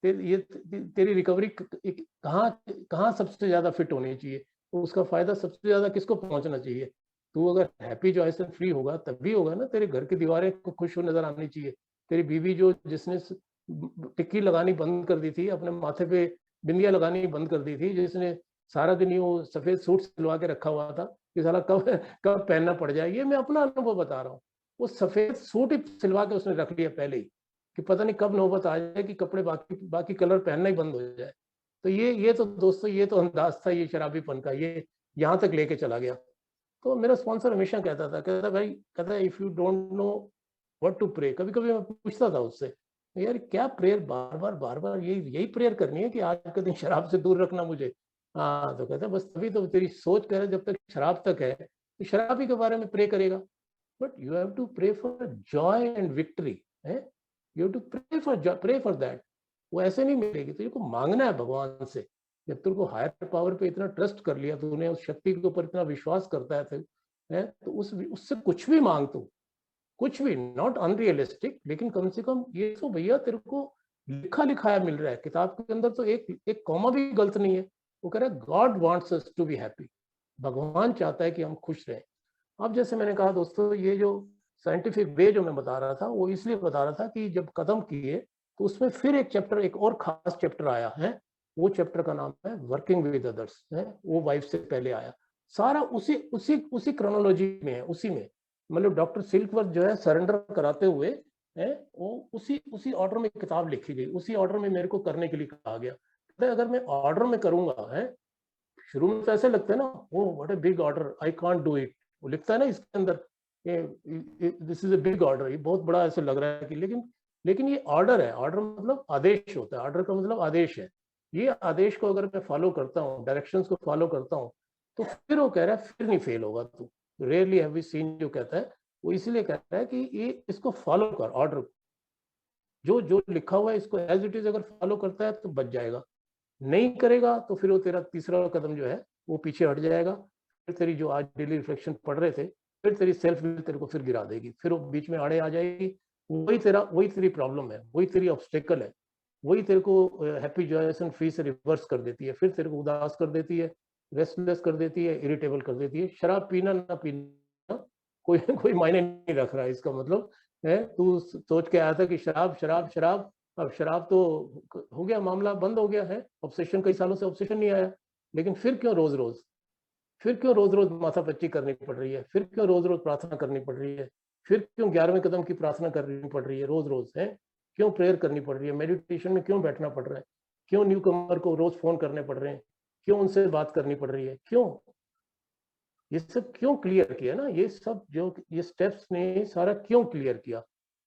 Speaker 1: तेरी रिकवरी कहाँ कहाँ सबसे ज्यादा फिट होनी चाहिए, तो उसका फायदा सबसे ज्यादा किसको पहुंचना चाहिए। तू अगर हैप्पी जॉयस एंड फ्री होगा तभी होगा ना, तेरे घर की दीवारें को खुश हो नजर आनी चाहिए। तेरी बीवी जो जिसने टिक्की लगानी बंद कर दी थी, अपने माथे पे बिंदिया लगानी बंद कर दी थी, जिसने सारा दिन वो सफेद सूट सिलवा के रखा हुआ था कि साला कब कब पहनना पड़ जाए, ये मैं अपना अनुभव बता रहा हूँ। वो सफेद सूट ही सिलवा के उसने रख लिया पहले ही कि पता नहीं कब नौबत आ जाए कि कपड़े बाकी बाकी कलर पहनना ही बंद हो जाए। तो ये तो दोस्तों ये तो अंदाज था ये शराबीपन का, ये यहाँ तक लेके चला गया। तो मेरा स्पॉन्सर हमेशा कहता भाई, कहता if you don't know what to pray, कभी कभी मैं पूछता था उससे, यार क्या प्रेयर बार बार यही यही प्रेयर करनी है कि आज के दिन शराब से दूर रखना मुझे। हाँ, तो कहता बस तभी तो तेरी सोच कह रहा है जब तक शराब तक है तो शराब ही के बारे में प्रे करेगा, but you have to pray for joy and victory, है, you have to pray for that. वो ऐसे नहीं मिलेगी, तुझे को मांगना है भगवान से। जब तुमको हायर पावर पे इतना ट्रस्ट कर लिया, तूने उस शक्ति के ऊपर इतना विश्वास करता है तो उससे कुछ भी मांग तू, कुछ भी, नॉट अनरियलिस्टिक, लेकिन कम से कम ये तो भैया तेरे को लिखा लिखाया मिल रहा है किताब के अंदर, तो एक एक कॉमा भी गलत नहीं है। वो कह रहा है God wants us to be happy, भगवान चाहता है कि हम खुश रहें। अब जैसे मैंने कहा दोस्तों, ये जो साइंटिफिक वे जो मैं बता रहा था वो इसलिए बता रहा था कि जब कदम किए तो उसमें फिर एक चैप्टर, एक और खास चैप्टर आया है। वो चैप्टर का नाम है वर्किंग विद अदर्स, है, वो वाइफ से पहले आया। सारा उसी उसी उसी क्रोनोलॉजी में है, उसी में, मतलब डॉक्टर सिल्कवर्थ जो है सरेंडर कराते हुए है, वो उसी उसी ऑर्डर में किताब लिखी गई, उसी ऑर्डर में मेरे को करने के लिए कहा गया। अगर मैं ऑर्डर में करूंगा, है, शुरू में तो ऐसे लगता है ना, oh what a big order, I can't do it, वो लिखता है ना इसके अंदर, this is a big order, ये बहुत बड़ा ऐसे लग रहा है कि, लेकिन ये ऑर्डर है, ऑर्डर मतलब आदेश होता है, ऑर्डर का मतलब आदेश है। ये आदेश को अगर मैं फॉलो करता हूँ, डायरेक्शंस को फॉलो करता हूँ, तो फिर वो कह रहा है फिर नहीं फेल होगा तू। रेयरली हैव वी सीन जो कहता है, वो इसलिए कहता है कि ये इसको फॉलो कर, ऑर्डर जो जो लिखा हुआ है इसको एज इट इज अगर फॉलो करता है तो बच जाएगा, नहीं करेगा तो फिर वो तेरा तीसरा कदम जो है वो पीछे हट जाएगा। फिर तेरी जो आज डेली रिफ्लेक्शन पढ़ रहे थे, फिर तेरी सेल्फ विल तेरे को फिर गिरा देगी, फिर वो बीच में आड़े आ जाएगी। वही तेरी प्रॉब्लम है, वही तेरी ऑब्स्टेकल है, वही तेरे को हैप्पी जॉयस एंड फ्री से रिवर्स कर देती है, फिर तेरे को उदास कर देती है, रेस्टलेस कर देती है, इरिटेबल कर देती है। शराब पीना ना पीना कोई कोई मायने नहीं रख रहा है। इसका मतलब है तू सोच के आया था कि शराब शराब शराब, अब शराब तो हो गया, मामला बंद हो गया है। ऑब्सेशन, कई सालों से ऑब्सेशन नहीं आया, लेकिन फिर क्यों रोज रोज, फिर क्यों रोज रोज माथापच्ची करनी पड़ रही है, फिर क्यों रोज रोज प्रार्थना करनी पड़ रही है, फिर क्यों 11वें कदम की प्रार्थना करनी पड़ रही है रोज रोज, है क्यों प्रेयर करनी पड़ रही है, मेडिटेशन में क्यों बैठना पड़ रहा है, क्यों न्यू कमर को रोज फोन करने पड़ रहे हैं, क्यों उनसे बात करनी पड़ रही है, क्यों? ये सब क्यों क्लियर किया ना, ये सब जो ये स्टेप्स ने सारा क्यों क्लियर किया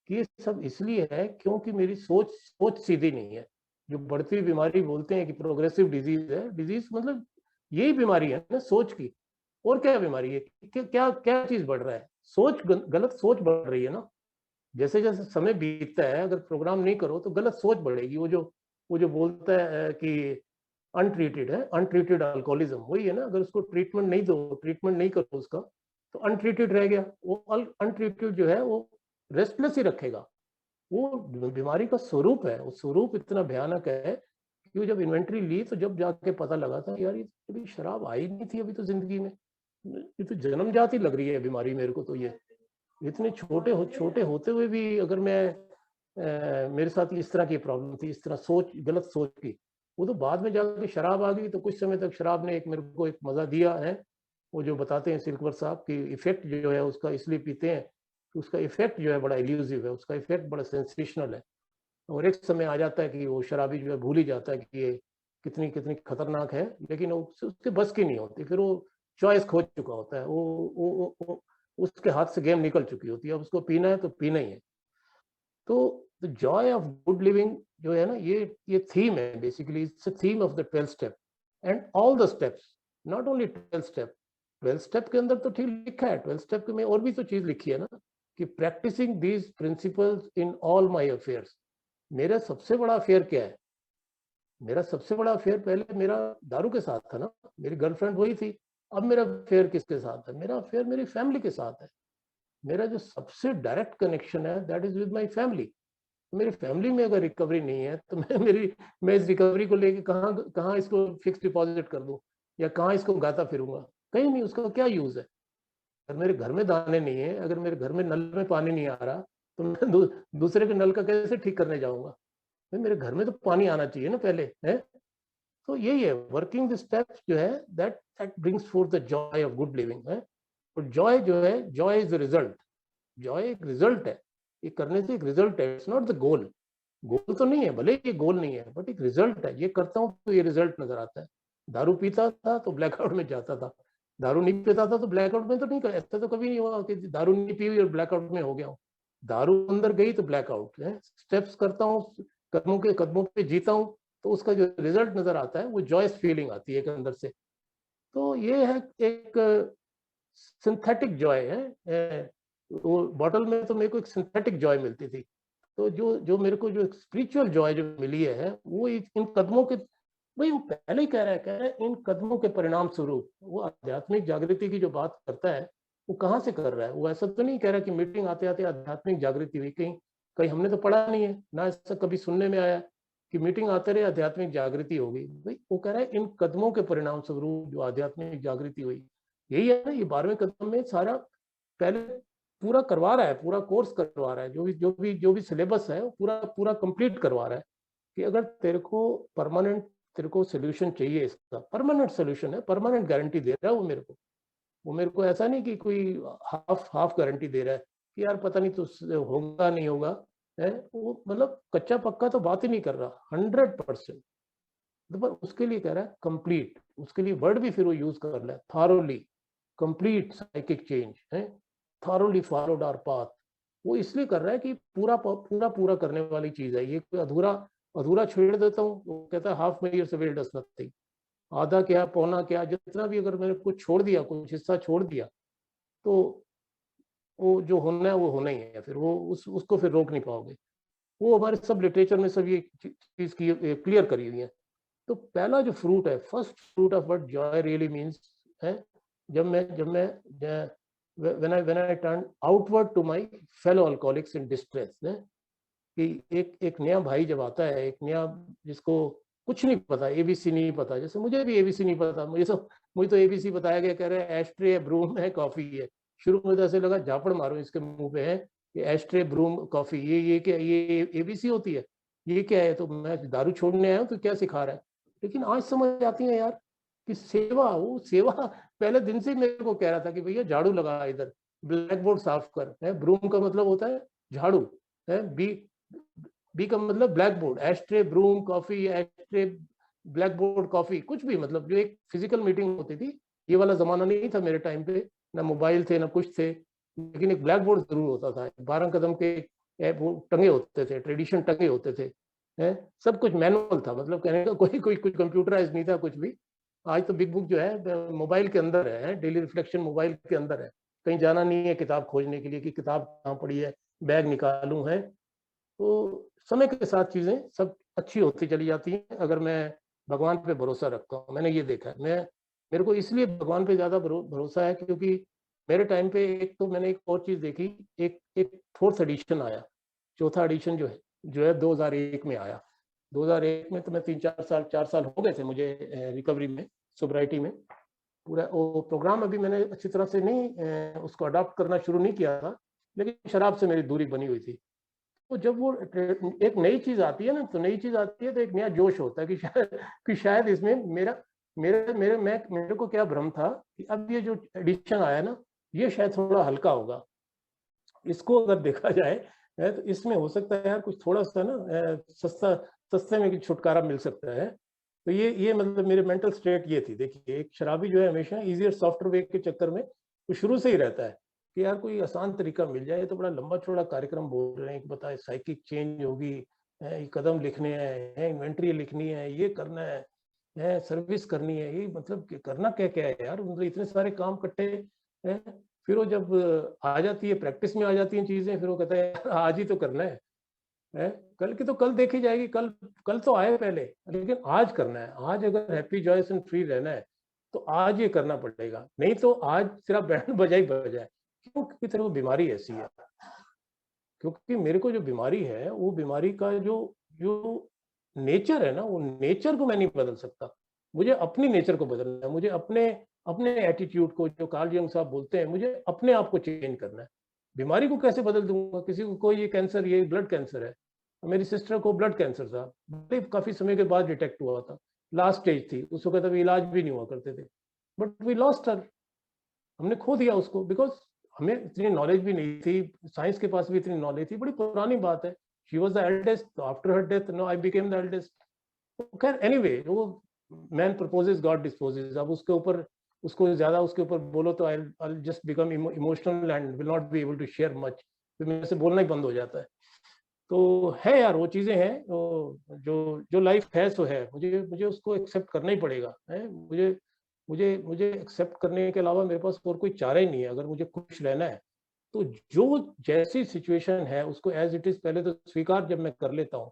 Speaker 1: कि ये सब इसलिए है क्योंकि मेरी सोच सोच सीधी नहीं है। जो बढ़ती हुई बीमारी बोलते हैं कि प्रोग्रेसिव डिजीज है, डिजीज मतलब यही बीमारी है ना सोच की। और क्या बीमारी है, क्या क्या चीज बढ़ रहा है? सोच, गलत सोच बढ़ रही है ना। जैसे जैसे समय बीतता है, अगर प्रोग्राम नहीं करो तो गलत सोच बढ़ेगी। वो जो बोलता है कि अनट्रीटेड है, अनट्रीटेड अल्कोहलिज्म वही है ना। अगर उसको ट्रीटमेंट नहीं दो, ट्रीटमेंट नहीं करो उसका, तो अनट्रीटेड रह गया। वो अनट्रीटेड जो है वो रेस्टलेस ही रखेगा। वो बीमारी का स्वरूप है, वो स्वरूप इतना भयानक है कि जब इन्वेंट्री ली तो जब जाके पता लगा था यार ये अभी शराब आई नहीं थी अभी तो जिंदगी में, ये तो जन्मजात ही लग रही है बीमारी मेरे को। तो ये इतने छोटे होते हुए भी अगर मैं मेरे साथ इस तरह की प्रॉब्लम थी, इस तरह सोच, गलत सोच की, वो तो बाद में जाके शराब आ गई। तो कुछ समय तक शराब ने एक मेरे को एक मजा दिया है। वो जो बताते हैं सिल्कवर साहब की इफेक्ट जो है उसका इसलिए पीते हैं कि उसका इफेक्ट जो है बड़ा इल्यूसिव है, उसका इफेक्ट बड़ा सेंसेशनल है। और एक समय आ जाता है कि वो शराबी जो है भूल ही जाता है कि ये कितनी कितनी खतरनाक है, लेकिन उसके बस की नहीं होती। फिर वो चॉइस खो चुका होता है, वो उसके हाथ से गेम निकल चुकी होती है। अब उसको पीना है तो पीना ही है। तो the Joy of good living जो है ना, ये थीम है basically. It's a theme of the 12 step and all the steps, not only 12 step. 12 step के अंदर तो ठीक लिखा है, 12 स्टेप में और भी तो चीज लिखी है ना कि practicing these principles in all my affairs. मेरा सबसे बड़ा अफेयर क्या है? मेरा सबसे बड़ा अफेयर पहले मेरा दारू के साथ था ना, मेरी गर्लफ्रेंड वही थी। अब मेरा अफेयर किसके साथ है? मेरा अफेयर मेरी फैमिली के साथ है। मेरा जो सबसे डायरेक्ट कनेक्शन है that is with my family. मेरी फैमिली में अगर रिकवरी नहीं है तो मैं इस रिकवरी को लेके कहाँ कहाँ इसको फिक्स डिपॉजिट कर दूं या कहाँ इसको गाता फिरूंगा? कहीं नहीं। उसका क्या यूज है? अगर मेरे घर में दाने नहीं है, अगर मेरे घर में नल में पानी नहीं आ रहा, तो मैं दूसरे के नल का कैसे ठीक करने जाऊंगा? मेरे घर में तो पानी आना चाहिए ना पहले, है? तो यही है वर्किंग द स्टेप्स जो है, that that brings for the Joy of good living है। और जॉय जो है, Joy is the result. Joy एक रिजल्ट है, ये करने से एक रिजल्ट है, इट्स नॉट द गोल। गोल तो नहीं है, भले ये गोल नहीं है, बट एक रिजल्ट है। ये करता हूँ तो ये रिजल्ट नजर आता है। दारू पीता था तो ब्लैकआउट में जाता था, दारू नहीं पीता था तो ब्लैकआउट में तो नहीं। ऐसा तो कभी नहीं हुआ कि दारू नहीं पी हुई और ब्लैकआउट में हो गया हूँ। दारू अंदर गई तो ब्लैकआउट है। स्टेप्स करता हूँ, कदमों के कदमों पे जीता हूँ, तो उसका जो रिजल्ट नजर आता है वो जॉयस फीलिंग आती है एक अंदर से। तो ये है एक सिंथेटिक जॉय है। वो बॉटल में तो मेरे को एक सिंथेटिक जॉय मिलती थी। तो जो मेरे को जो स्पिरिचुअल जॉय जो मिली है वो इन कदमों के, वही वो पहले ही कह रहा है इन कदमों के परिणाम स्वरूप। वो आध्यात्मिक जागृति की जो बात करता है वो कहाँ से कर रहा है? वो ऐसा तो नहीं कह रहा कि मीटिंग आते आते आध्यात्मिक जागृति हुई। कहीं कहीं हमने तो पढ़ा नहीं है ना, ऐसा कभी सुनने में आया कि मीटिंग आते रहे आध्यात्मिक जागृति होगी। भाई वो कह रहा है इन कदमों के परिणाम स्वरूप जो आध्यात्मिक जागृति हुई। यही है ना, ये 12वें कदम में सारा पहले पूरा करवा रहा है, पूरा कोर्स करवा रहा है। जो भी सिलेबस है वो पूरा पूरा कंप्लीट करवा रहा है कि अगर तेरे को परमानेंट, तेरे को सोल्यूशन चाहिए, इसका परमानेंट सोल्यूशन है, परमानेंट गारंटी दे रहा है वो मेरे को। वो मेरे को ऐसा नहीं कि कोई हाफ हाफ गारंटी दे रहा है कि यार पता नहीं तो होगा नहीं होगा, है। वो मतलब कच्चा पक्का तो बात ही नहीं कर रहा, 100%। तो पर उसके लिए कह रहा है कंप्लीट, उसके लिए वर्ड भी फिर वो यूज कर रहा है, थारोली कंप्लीट साइकिक चेंज है, थारोली फॉलोड आवर पाथ। वो इसलिए कर रहा है कि पूरा पूरा पूरा करने वाली चीज है ये। कोई अधूरा अधूरा छोड़ देता हूँ, वो कहता है हाफ मेजर से वेल डज नथिंग। आधा क्या पौना क्या जितना भी अगर मैंने कुछ छोड़ दिया, कुछ हिस्सा छोड़ दिया, तो वो जो होना है वो होना ही है। फिर वो उसको फिर रोक नहीं पाओगे। वो हमारे सब लिटरेचर में सब ये चीज की क्लियर करी हुई है। तो पहला जो फ्रूट है, first fruit of what Joy really means है, जब मैं when I turned outward to my fellow alcoholics in distress, कि एक नया भाई जब आता है, एक नया जिसको कुछ नहीं पता, एबीसी नहीं पता, जैसे मुझे भी एबीसी नहीं पता, मुझे तो एबीसी बताया गया, कह रहे हैं एस्ट्रे है, ब्रूम है, कॉफी है। शुरू में तो ऐसे लगा झापड़ मारूं इसके मुंह पे, है कि एस्ट्रे, ब्रूम, कॉफी, ये क्या, ये एबीसी होती है, ये क्या है? तो मैं दारू छोड़ने आया हूँ तो क्या सिखा रहा है? लेकिन आज समझ आती है यार कि सेवा, वो सेवा पहले दिन से ही मेरे को कह रहा था कि भैया झाड़ू लगा, इधर ब्लैक बोर्ड साफ कर, है ब्रूम का मतलब होता है झाड़ू, है बी का मतलब blackboard, ashtray, broom, coffee, ashtray, blackboard, coffee, कुछ भी मतलब जो एक फिजिकल मीटिंग होती थी, ये वाला जमाना नहीं था मेरे टाइम पे, ना मोबाइल थे ना कुछ थे, लेकिन एक ब्लैक बोर्ड जरूर होता था, 12 कदम के वो टंगे होते थे, ट्रेडिशन टंगे होते थे, है सब कुछ मैनुअल था, मतलब कहने का कोई कुछ कंप्यूटराइज नहीं था कुछ भी। आज तो बिग बुक जो है मोबाइल के अंदर है, डेली रिफ्लेक्शन मोबाइल के अंदर है, कहीं जाना नहीं है किताब खोजने के लिए कि किताब कहाँ पड़ी है, बैग निकालूं, है। तो समय के साथ चीजें सब अच्छी होती चली जाती हैं अगर मैं भगवान पे भरोसा रखता हूँ। मैंने ये देखा है, मेरे को इसलिए भगवान पे ज्यादा भरोसा है क्योंकि मेरे टाइम पे एक तो मैंने एक और चीज देखी, एक फोर्थ एडिशन आया, चौथा एडिशन जो है 2001 में आया। 2001 में तो मैं 4 साल हो गए थे मुझे रिकवरी में, सोब्राइटी में। पूरा वो प्रोग्राम अभी मैंने अच्छी तरह से नहीं उसको अडॉप्ट करना शुरू नहीं किया था, लेकिन शराब से मेरी दूरी बनी हुई थी। तो जब वो एक नई चीज आती है ना, तो नई चीज आती है तो एक नया जोश होता है कि शायद इसमें मेरे को क्या भ्रम था कि अब ये जो एडिशन आया ना, ये शायद थोड़ा हल्का होगा, इसको अगर देखा जाए तो इसमें हो सकता है यार कुछ थोड़ा सा ना सस्ते में छुटकारा मिल सकता है। तो ये मतलब मेरे मेंटल स्टेट ये थी। देखिए एक शराबी जो है हमेशा इजियर सॉफ्टर वे के चक्कर में तो शुरू से ही रहता है कि यार कोई आसान तरीका मिल जाए। तो बड़ा लंबा चौड़ा कार्यक्रम बोल रहे हैं कि बताए साइकिक चेंज होगी, ये कदम लिखने हैं, इन्वेंट्री लिखनी है, ये करना है, सर्विस करनी है, ये मतलब करना क्या क्या है यार, मतलब इतने सारे काम कट्टे हैं। फिर वो जब आ जाती है, प्रैक्टिस में आ जाती हैं चीजें, फिर वो कहता है यार आज ही तो करना है, कल की तो कल देखी जाएगी, कल कल तो आए पहले, लेकिन आज करना है। आज अगर हैप्पी जॉयस एंड फ्री रहना है तो आज ये करना पड़ेगा, नहीं तो आज सिर्फ बैंड बजाई बजाए। क्यों? क्योंकि तेरे को बीमारी ऐसी है, क्योंकि मेरे को जो बीमारी है वो बीमारी का जो जो नेचर है ना, वो नेचर को मैं नहीं बदल सकता। मुझे अपनी नेचर को बदलना है, मुझे अपने अपने एटीट्यूड को, जो कार्ल जंग साहब बोलते हैं, मुझे अपने आप को चेंज करना है। बीमारी को कैसे बदल दूंगा? किसी को कोई ये कैंसर, ये ब्लड कैंसर है, मेरी सिस्टर को ब्लड कैंसर था, बड़े काफी समय के बाद डिटेक्ट हुआ था, लास्ट स्टेज थी, उस वक्त अभी इलाज भी नहीं हुआ करते थे, बट वी लॉस्ट हर, हमने खो दिया उसको, बिकॉज हमें इतनी नॉलेज भी नहीं थी, साइंस के पास भी इतनी नॉलेज थी, बड़ी पुरानी बात है। She was the eldest, after her death no I became the eldest. खैर एनीवे, वो मैन प्रपोजेस गॉड डिस्पोजेस। अब उसके ऊपर उसको ज्यादा उसके ऊपर बोलो तो I just become emotional and will not be able to share much, फिर मेरे से बोलना ही बंद हो जाता है। तो है यार, वो चीजें हैं, जो जो लाइफ है सो है, मुझे मुझे उसको एक्सेप्ट करना ही पड़ेगा, है। मुझे मुझे मुझे एक्सेप्ट करने के अलावा मेरे पास और कोई चारा ही नहीं है अगर मुझे खुश रहना है। तो जो जैसी सिचुएशन है उसको एज इट इज पहले तो स्वीकार जब मैं कर लेता हूँ,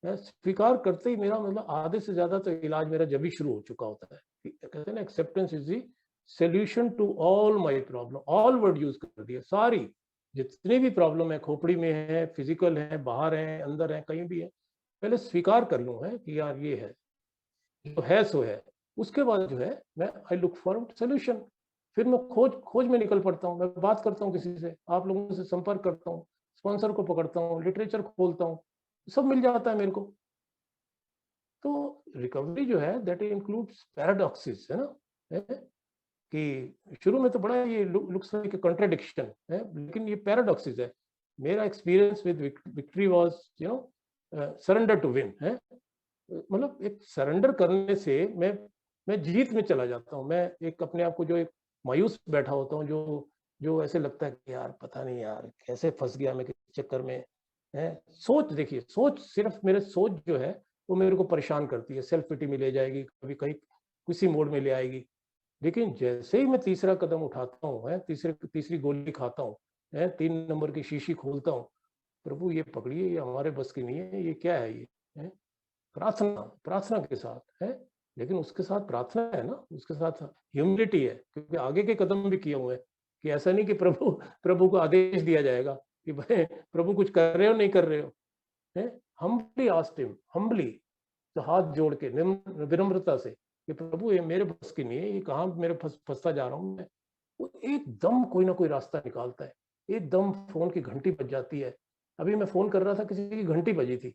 Speaker 1: स्वीकार करते ही मेरा मतलब आधे से ज्यादा तो इलाज मेरा जब भी शुरू हो चुका होता है। कहते हैं ना, acceptance is the solution to all my problem. All word use कर दिया, सारी जितनी भी प्रॉब्लम है, खोपड़ी में है, फिजिकल है, बाहर है, अंदर है, कहीं भी है, पहले स्वीकार कर लूँ है कि यार ये है, जो है सो है। उसके बाद जो है मैं आई लुक फॉर सोल्यूशन। फिर मैं खोज खोज में निकल पड़ता हूँ, मैं बात करता हूँ किसी से, आप लोगों से संपर्क करता हूँ, स्पॉन्सर को पकड़ता हूँ, लिटरेचर खोलता हूँ, सब मिल जाता है मेरे को। तो रिकवरी जो है दैट इंक्लूड्स पैराडॉक्सिस, है ना, है? कि शुरू में तो बड़ा ये लुक्स लाइक कॉन्ट्राडिक्शन है, लेकिन ये पैराडॉक्सिस है। मेरा experience with victory was surrender to win, है। मतलब एक सरेंडर करने से मैं जीत में चला जाता हूँ। मैं एक अपने आप को जो एक मायूस बैठा होता हूँ, जो जो ऐसे लगता है कि यार पता नहीं यार कैसे फंस गया मैं किस चक्कर में, है। सोच, देखिए सोच, सिर्फ मेरे सोच जो है वो मेरे को परेशान करती है, सेल्फ पिटी में ले जाएगी, कभी कहीं किसी मोड में ले आएगी। लेकिन जैसे ही मैं तीसरा कदम उठाता हूँ, है, तीसरी गोली खाता हूँ, है, 3 नंबर की शीशी खोलता हूँ, प्रभु ये पकड़िए, ये हमारे बस की नहीं है, ये क्या है ये, है। प्रार्थना, प्रार्थना के साथ है, लेकिन उसके साथ प्रार्थना है ना, उसके साथ ह्यूमिलिटी है, क्योंकि आगे के कदम भी किए हुए हैं कि ऐसा नहीं कि प्रभु प्रभु को आदेश दिया जाएगा कि भाई प्रभु कुछ कर रहे हो नहीं कर रहे हो, है। हम्बली आस्क्ड हिम, हम्बली, तो हाथ जोड़ के विनम्रता से कि प्रभु ये मेरे बस की नहीं है, ये कहाँ मेरे फंसता जा रहा हूँ मैं। वो एकदम कोई ना कोई रास्ता निकालता है। एकदम फोन की घंटी बज जाती है। अभी मैं फोन कर रहा था, किसी की घंटी बजी थी,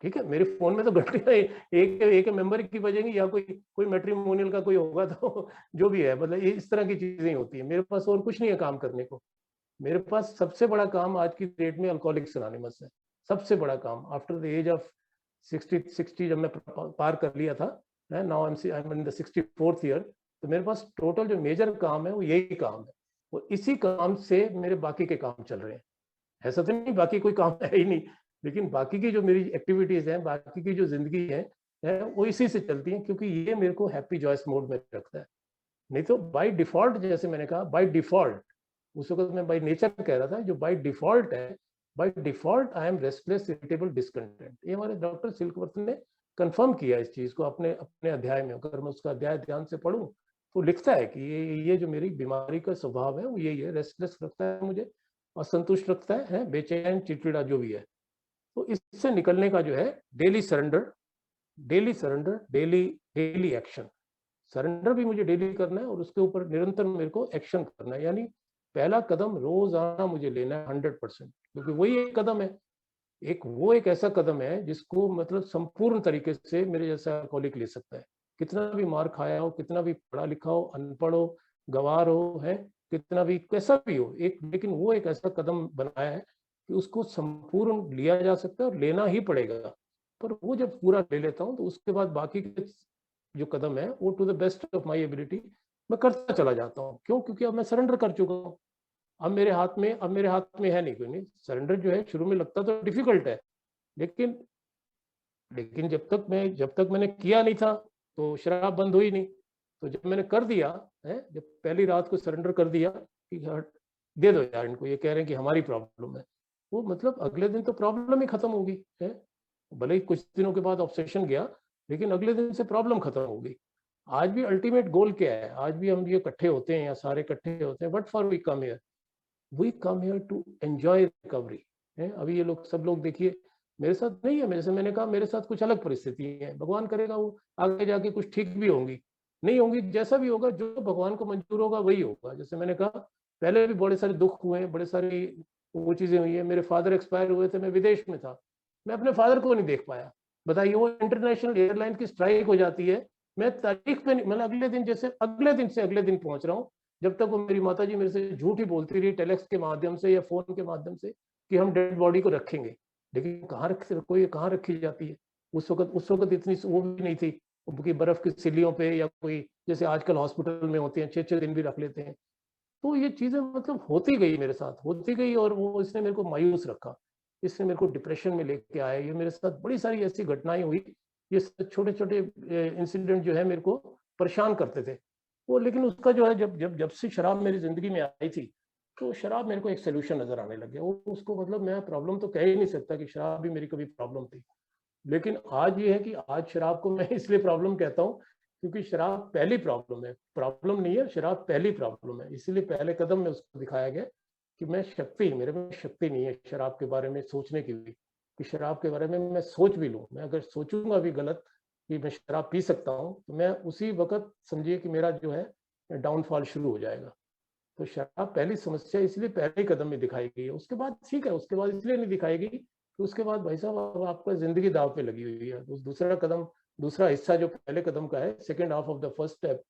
Speaker 1: ठीक है, मेरे फोन में तो घंटियां एक मेंबर की बजेंगी या कोई कोई मैट्रिमोनियल का कोई होगा तो जो भी है, मतलब इस तरह की चीजें होती है। मेरे पास और कुछ नहीं है काम करने को। मेरे पास सबसे बड़ा काम आज की डेट में अल्कोहलिक्स अनोनिमस है, सबसे बड़ा काम। आफ्टर द एज ऑफ 60 जब मैं पार कर लिया था, now I am in the 64th year, तो मेरे पास टोटल जो मेजर काम है वो यही काम है। और इसी काम से मेरे बाकी के काम चल रहे हैं। ऐसा तो नहीं बाकी कोई काम है ही नहीं, लेकिन बाकी की जो मेरी एक्टिविटीज हैं, बाकी की जो जिंदगी है वो इसी से चलती है, क्योंकि ये मेरे को हैप्पी जॉयस मोड में रखता है। नहीं तो बाय डिफॉल्ट, जैसे मैंने कहा बाय डिफॉल्ट, उस वक्त मैं बाय नेचर कह रहा था, जो बाय डिफॉल्ट है, by default I am restless, irritable, discontent. ये हमारे डॉक्टर सिल्कवर्थ ने कंफर्म किया इस चीज को अपने अपने अध्याय में। अगर मैं उसका अध्याय ध्यान से पढ़ूं तो लिखता है कि ये जो मेरी बीमारी का स्वभाव है वो यही है, रेस्टलेस रखता है मुझे, असंतुष्ट रखता है, बेचैन, चिड़चिड़ा जो भी है। तो इससे निकलने का जो है daily surrender, daily surrender, daily daily action. Surrender भी मुझे डेली करना है और उसके ऊपर निरंतर मेरे को एक्शन करना है। यानी पहला कदम रोजाना मुझे लेना है 100%, क्योंकि वही एक कदम है, एक ऐसा कदम है जिसको मतलब संपूर्ण तरीके से मेरे जैसा अल्कोहलिक ले सकता है। कितना भी मार खाया हो, कितना भी पढ़ा लिखा हो, अनपढ़ हो, गवार हो, है, कितना भी कैसा भी हो, एक लेकिन वो एक ऐसा कदम बनाया है कि उसको संपूर्ण लिया जा सकता है और लेना ही पड़ेगा। पर वो जब पूरा ले लेता हूँ तो उसके बाद बाकी के जो कदम है वो to the best of my ability मैं करता चला जाता हूँ। क्यों? क्योंकि अब मैं सरेंडर कर चुका हूँ। अब मेरे हाथ में है नहीं कोई। नहीं, सरेंडर जो है शुरू में लगता तो डिफिकल्ट है, लेकिन लेकिन जब तक मैंने किया नहीं था तो शराब बंद हुई नहीं। तो जब मैंने कर दिया है, जब पहली रात को सरेंडर कर दिया कि दे दो यार इनको, ये कह रहे हैं कि हमारी प्रॉब्लम है, वो मतलब अगले दिन तो प्रॉब्लम ही खत्म होगी, है। भले ही कुछ दिनों के बाद ऑब्सेशन गया, लेकिन अगले दिन से प्रॉब्लम खत्म होगी। आज भी अल्टीमेट गोल क्या है? आज भी हम ये इकट्ठे होते हैं या सारे इकट्ठे होते हैं, what for we come here to enjoy recovery, है। अभी ये लोग सब लोग देखिए मेरे साथ नहीं है, जैसे मैंने कहा मेरे साथ कुछ अलग परिस्थिति है। भगवान करेगा वो आगे जाके कुछ ठीक भी होंगी, नहीं होंगी, जैसा भी होगा, जो भगवान को मंजूर होगा वही होगा। जैसे मैंने कहा पहले भी बड़े सारे दुख हुए हैं, बड़े सारी वो चीजें हुई है। मेरे फादर एक्सपायर हुए थे, मैं विदेश में था, मैं अपने फादर को नहीं देख पाया। बताइए, वो इंटरनेशनल एयरलाइन की स्ट्राइक हो जाती है, मैं तारीख पे नहीं, मतलब अगले दिन, जैसे अगले दिन पहुंच रहा हूँ, जब तक वो मेरी माता जी मेरे से झूठ ही बोलती रही टेलेक्स के माध्यम से या फोन के माध्यम से कि हम डेड बॉडी को रखेंगे, लेकिन कहाँ रखी जाती है। उस वक्त इतनी वो भी नहीं थी कि बर्फ की सिल्लियों पे या कोई जैसे आजकल हॉस्पिटल में होती हैं 6-6 दिन भी रख लेते हैं। तो ये चीजें मतलब होती गई मेरे साथ, होती गई, और वो इसने मेरे को मायूस रखा, इसने मेरे को डिप्रेशन में लेके आया। ये मेरे साथ बड़ी सारी ऐसी घटनाएं हुई, ये छोटे छोटे इंसिडेंट जो है मेरे को परेशान करते थे वो। लेकिन उसका जो है, जब जब जब से शराब मेरी जिंदगी में आई थी, तो शराब मेरे को एक सोल्यूशन नजर आने लग गया। वो उसको मतलब मैं प्रॉब्लम तो कह ही नहीं सकता कि शराब भी मेरी कभी प्रॉब्लम थी। लेकिन आज ये है कि आज शराब को मैं इसलिए प्रॉब्लम कहता हूँ क्योंकि शराब पहली प्रॉब्लम है, प्रॉब्लम नहीं है, शराब पहली प्रॉब्लम है। इसीलिए पहले कदम में उसको दिखाया गया कि मेरे में शक्ति नहीं है शराब के बारे में सोचने की भी, कि शराब के बारे में मैं सोच भी लूँ, मैं अगर सोचूंगा भी गलत कि मैं शराब पी सकता हूँ, तो मैं उसी वक्त समझिए कि मेरा जो है डाउनफॉल शुरू हो जाएगा। तो शराब पहली समस्या इसलिए पहले कदम में दिखाई गई है। उसके बाद ठीक है, उसके बाद इसलिए नहीं दिखाएगी तो उसके बाद भाई साहब आपका जिंदगी दाव पे लगी हुई है। उस दूसरा कदम, दूसरा हिस्सा जो पहले कदम का है, second half of the first step,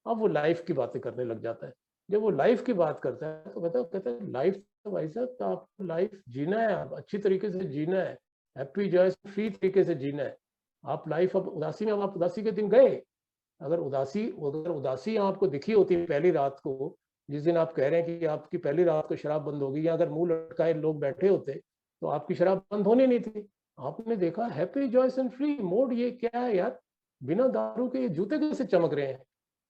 Speaker 1: अब वो लाइफ की बातें करने लग जाता है। जब वो लाइफ की बात करता है तो कहता है लाइफ तो भाई साहब, तो आपको लाइफ जीना है, आप अच्छी तरीके से जीना है, हैप्पी जॉय फ्री तरीके से जीना है। आप लाइफ, अब उदासी में, अब आप उदासी के दिन गए, अगर उदासी आपको दिखी होती पहली रात को, जिस दिन आप कह रहे हैं कि आपकी पहली रात को शराब बंद होगी, या अगर मुंह लटकाए लोग बैठे होते तो आपकी शराब बंद होनी नहीं थी। आपने देखा happy joyous and free mode, ये क्या है यार? बिना दारू के ये जूते कैसे चमक रहे हैं?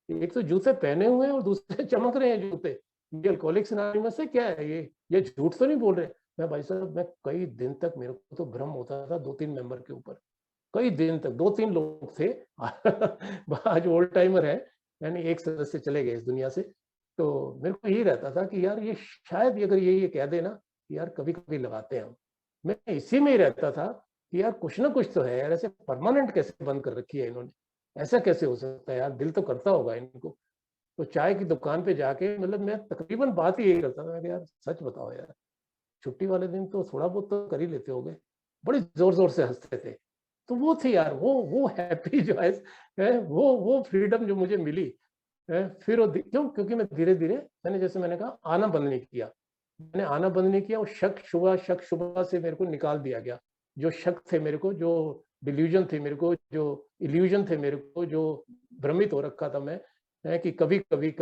Speaker 1: एक तो जूते पहने हुए हैं और दूसरे चमक रहे हैं जूते। ये अल्कोहलिक्स अनोनिमस से क्या है? ये झूठ तो नहीं बोल रहे? मैं भाई साहब, मैं कई दिन तक मेरे को तो भ्रम होता था 2-3 मेंबर के ऊपर, कई दिन तक 2-3 लोग थे आज ओल्ड टाइमर है, यानी एक सदस्य चले गए इस दुनिया से, तो मेरे को यही रहता था कि यार ये शायद अगर ये कह दे ना कि यार कभी-कभी लगाते हैं हम। मैं इसी में ही रहता था कि यार कुछ ना कुछ तो है यार, ऐसे परमानेंट कैसे बंद कर रखी है इन्होंने? ऐसा कैसे हो सकता है यार? दिल तो करता होगा इनको। तो चाय की दुकान पे जाके मतलब मैं तकरीबन बात ही यही करता था, मैं कि यार सच बताओ यार, छुट्टी वाले दिन तो थोड़ा बहुत तो कर ही लेते होगे। बड़े ज़ोर-ज़ोर से हँसते थे। तो वो थी यार, वो हैप्पी चॉइस है, वो फ्रीडम जो मुझे मिली है। फिर वो क्यों? क्योंकि मैं धीरे-धीरे मैंने कहा आना बंद नहीं किया। मैंने आना बंद नहीं किया और शक शुबा से मेरे को निकाल दिया गया। जो शक थे मेरे को, जो डिल्यूज़न थे मेरे को, जो इल्यूज़न थे मेरे को, जो भ्रमित हो रखा था मैं, है कि कभी-कभी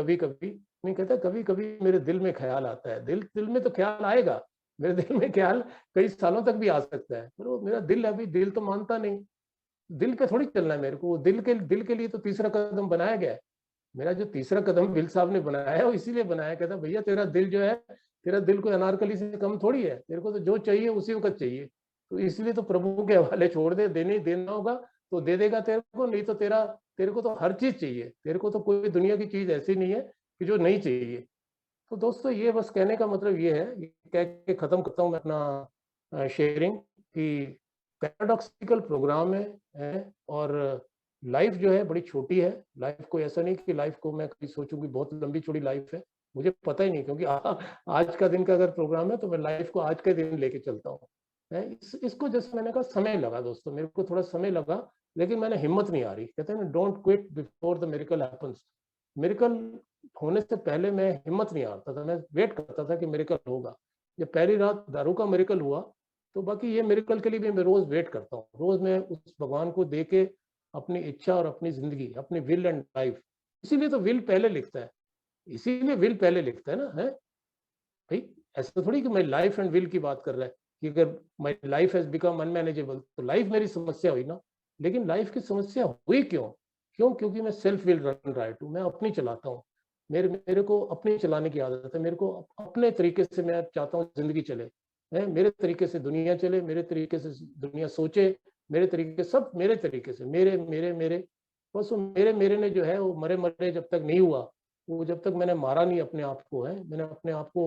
Speaker 1: नहीं कहता, कभी-कभी मेरे दिल में ख़्याल आता है। दिल दिल में तो ख़्याल आएगा। मेरे दिल में ख़्याल कई सालों तक भी आ सकता है। पर वो मेरा दिल तो मानता नहीं। दिल पे थोड़ी चलना है मेरे को। दिल के लिए तो तीसरा कदम बनाया गया है। मेरा जो तीसरा कदम विल साहब ने बनाया है वो इसीलिए बनाया, कहता भैया तेरा दिल जो है, तेरा दिल कोई अनारकली से कम थोड़ी है, तेरे को तो जो चाहिए उसी वक्त चाहिए। तो इसलिए तो प्रभु के हवाले छोड़ दे, देने देना होगा तो दे देगा तेरे को, नहीं तो तेरे को तो हर चीज चाहिए। तेरे को तो कोई दुनिया की चीज ऐसी नहीं है कि जो नहीं चाहिए। तो दोस्तों ये बस कहने का मतलब ये है, ये कह के खत्म करता हूँ मैं अपना शेयरिंग कि पैराडॉक्सिकल प्रोग्राम है और लाइफ जो है बड़ी छोटी है। लाइफ को ऐसा नहीं कि लाइफ को मैं कभी सोचूं कि बहुत लंबी चौड़ी लाइफ है। मुझे पता ही नहीं, क्योंकि आज का दिन का अगर प्रोग्राम है तो मैं लाइफ को आज के दिन लेके चलता हूँ। इसको जैसे मैंने कहा समय लगा दोस्तों, मेरे को थोड़ा समय लगा, लेकिन मैंने हिम्मत नहीं आ रही। कहते हैं ना, don't quit before the miracle happens. Miracle होने से पहले मैं हिम्मत नहीं हारता था, मैं वेट करता था कि मिरेकल होगा। जब पहली रात दारू का मिरेकल हुआ तो बाकी ये मिरेकल के लिए भी मैं रोज वेट करता हूँ। रोज मैं उस भगवान को दे के अपनी इच्छा और अपनी जिंदगी, अपनी विल एंड लाइफ, इसीलिए तो विल पहले लिखता है, इसीलिए विल पहले लिखता है ना, है भाई। ऐसा थोड़ी कि मैं लाइफ एंड विल की बात कर रहा है कि अगर my life has become unmanageable तो लाइफ मेरी समस्या हुई ना। लेकिन लाइफ की समस्या हुई क्यों? क्योंकि मैं सेल्फ विल रन राइट हूँ, मैं अपनी चलाता हूँ। मेरे को अपनी चलाने की आदत है। मेरे को अपने तरीके से मैं चाहता हूँ जिंदगी चले, है मेरे तरीके से दुनिया चले, मेरे तरीके से दुनिया सोचे, मेरे तरीके, सब मेरे तरीके से, मेरे मेरे मेरे बस वो मेरे मेरे ने जो है वो मरे मरे जब तक नहीं हुआ, वो जब तक मैंने मारा नहीं अपने आप को, है मैंने अपने आप को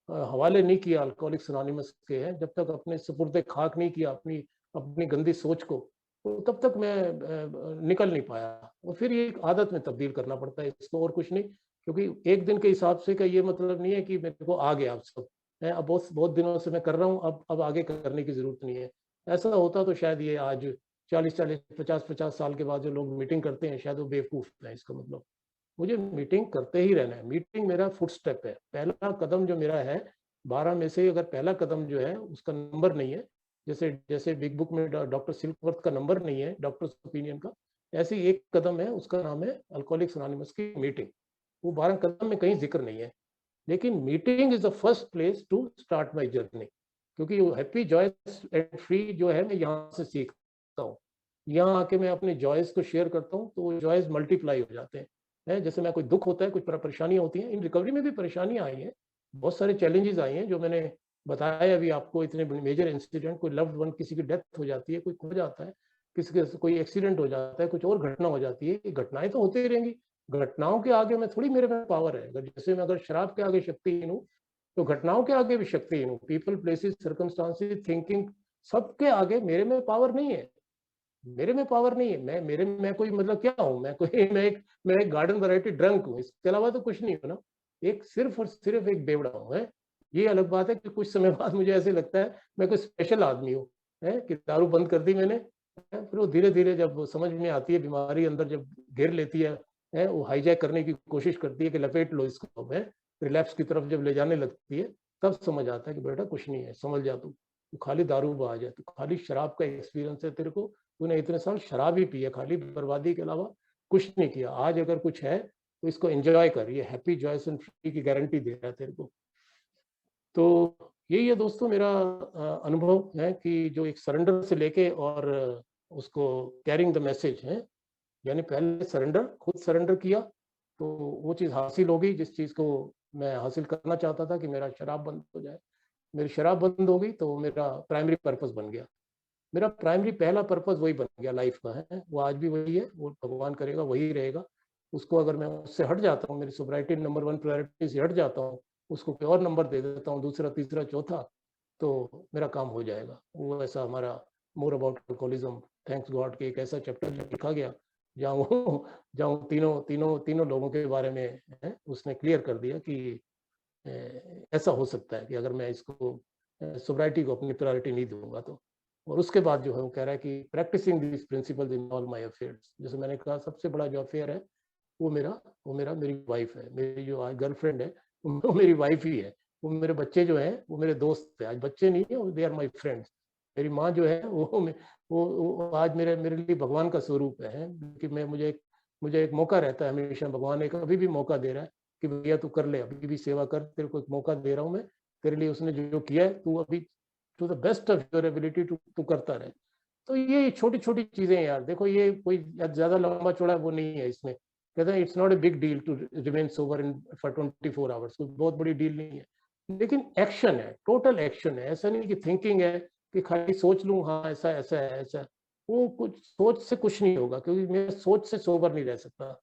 Speaker 1: हवाले नहीं किया अल्कोहलिक्स अनोनिमस के, हैं जब तक अपने सुपुर्द खाक नहीं किया अपनी अपनी गंदी सोच को, तो तब तक मैं निकल नहीं पाया। और फिर ये एक आदत में तब्दील करना पड़ता है इसको, और कुछ नहीं। क्योंकि एक दिन के हिसाब से का ये मतलब नहीं है कि मेरे को आ गया अब सब है, अब बहुत बहुत दिनों से मैं कर रहा हूँ, अब आगे करने की जरूरत नहीं है। ऐसा होता तो शायद ये आज 40-40 50-50 साल के बाद जो लोग मीटिंग करते हैं शायद वो बेवकूफ है। इसका मतलब मुझे मीटिंग करते ही रहना है। मीटिंग मेरा फुट स्टेप है, पहला कदम जो मेरा है 12 में से, अगर पहला कदम जो है उसका नंबर नहीं है, जैसे जैसे बिग बुक में डॉक्टर सिल्कवर्थ का नंबर नहीं है डॉक्टर्स ओपिनियन का, ऐसे ही एक कदम है, उसका नाम है अल्कोहलिक्स अनोनिमस की मीटिंग। वो 12 कदम में कहीं जिक्र नहीं है, लेकिन meeting is the first place to start my journey. क्योंकि हैप्पी जॉयस एंड फ्री जो है मैं यहाँ से सीखता हूँ। यहाँ आके मैं अपने जॉयस को शेयर करता हूँ तो वो जॉयस मल्टीप्लाई हो जाते हैं। जैसे मैं कोई दुख होता है, कुछ परेशानियां होती हैं, इन रिकवरी में भी परेशानियां आई हैं, बहुत सारे चैलेंजेस आए हैं जो मैंने बताया अभी आपको। इतने मेजर इंसिडेंट, कोई लव्ड वन किसी की डेथ हो जाती है, कोई खो जाता है, किसी के कोई एक्सीडेंट हो जाता है, कुछ और घटना हो जाती है, ये घटनाएं तो होती ही रहेंगी। घटनाओं के आगे मैं थोड़ी, मेरे में पावर है। अगर जैसे मैं अगर शराब के आगे शक्तिहीन हूँ तो घटनाओं के आगे भी शक्तिहीन हूँ। पीपल, प्लेसेस, सर्कमस्टांसेस, थिंकिंग, सबके आगे मेरे में पावर नहीं है। मेरे में पावर नहीं है। मैं कोई मतलब क्या हूँ? मैं कोई मैं एक गार्डन वैरायटी ड्रंक हूँ, इसके अलावा तो कुछ नहीं हूँ ना। एक सिर्फ और सिर्फ एक बेवड़ा हूँ, है। ये अलग बात है कि कुछ समय बाद मुझे ऐसे लगता है मैं कोई स्पेशल आदमी हूँ, है कि दारू बंद कर दी मैंने। फिर वो धीरे धीरे जब समझ में आती है, बीमारी अंदर जब घेर लेती है वो हाईजैक करने की कोशिश करती है कि लपेट लो इसको, है रिलैप्स की तरफ जब ले जाने लगती है, तब समझ आता है कि बेटा कुछ नहीं है, समझ जा तू खाली दारूबाज है, तू खाली शराब का एक्सपीरियंस है तेरे को, तूने इतने साल शराब ही पी है, खाली बर्बादी के अलावा कुछ नहीं किया। आज अगर कुछ है तो इसको एंजॉय कर, ये हैप्पी जॉयस एंड फ्री की गारंटी दे रहा है तेरे को। तो यही है दोस्तों मेरा अनुभव है कि जो एक सरेंडर से लेके और उसको कैरिंग द मैसेज है, यानी पहले सरेंडर, खुद सरेंडर किया तो वो चीज़ हासिल हो गई जिस चीज़ को मैं हासिल करना चाहता था कि मेरा शराब बंद हो जाए। मेरी शराब बंद हो गई तो मेरा प्राइमरी पर्पस बन गया। मेरा प्राइमरी पहला पर्पस वही बन गया लाइफ का, है वो आज भी वही है, वो भगवान करेगा वही रहेगा। उसको अगर मैं उससे हट जाता हूँ, मेरी सोब्राइटी नंबर 1 प्रायोरिटी से हट जाता हूँ, उसको कोई और नंबर दे देता हूँ, दूसरा, तीसरा, चौथा, तो मेरा काम हो जाएगा। वो ऐसा हमारा more about alcoholism, thanks God कि एक ऐसा चैप्टर लिखा गया जहाँ वो जहाँ तीनों लोगों के बारे में उसने क्लियर कर दिया कि ऐसा हो सकता है कि अगर मैं इसको सोब्राइटी को अपनी प्रायोरिटी नहीं दूंगा तो। और उसके बाद जो है वो कह रहा है कि practicing this principles in all my affairs, जैसे मैंने कहा सबसे बड़ा जो अफेयर है वो मेरी वाइफ है, मेरी जो आज गर्लफ्रेंड है वो मेरी वाइफ ही है। वो मेरे बच्चे जो हैं वो मेरे दोस्त है, आज बच्चे नहीं है, दे आर माय फ्रेंड्स। मेरी माँ जो है वो आज मेरे मेरे लिए भगवान का स्वरूप है कि मैं मुझे एक मौका रहता है हमेशा, भगवान एक अभी भी मौका दे रहा है कि भैया तू कर ले, अभी भी सेवा कर, तेरे को एक मौका दे रहा हूँ मैं तेरे लिए, उसने जो किया है तू अभी to the best of your ability तू करता रहे। तो ये छोटी छोटी चीजें यार, देखो ये कोई ज्यादा लंबा चौड़ा वो नहीं है इसमें, कहते हैं it's not a big deal to remain sober in for 24 hours, कोई बहुत बड़ी डील नहीं है, लेकिन एक्शन है, टोटल एक्शन है। ऐसा नहीं कि थिंकिंग है कि खाली सोच लूं हाँ ऐसा ऐसा है ऐसा, वो कुछ सोच से कुछ नहीं होगा, क्योंकि मैं सोच से सोबर नहीं रह सकता।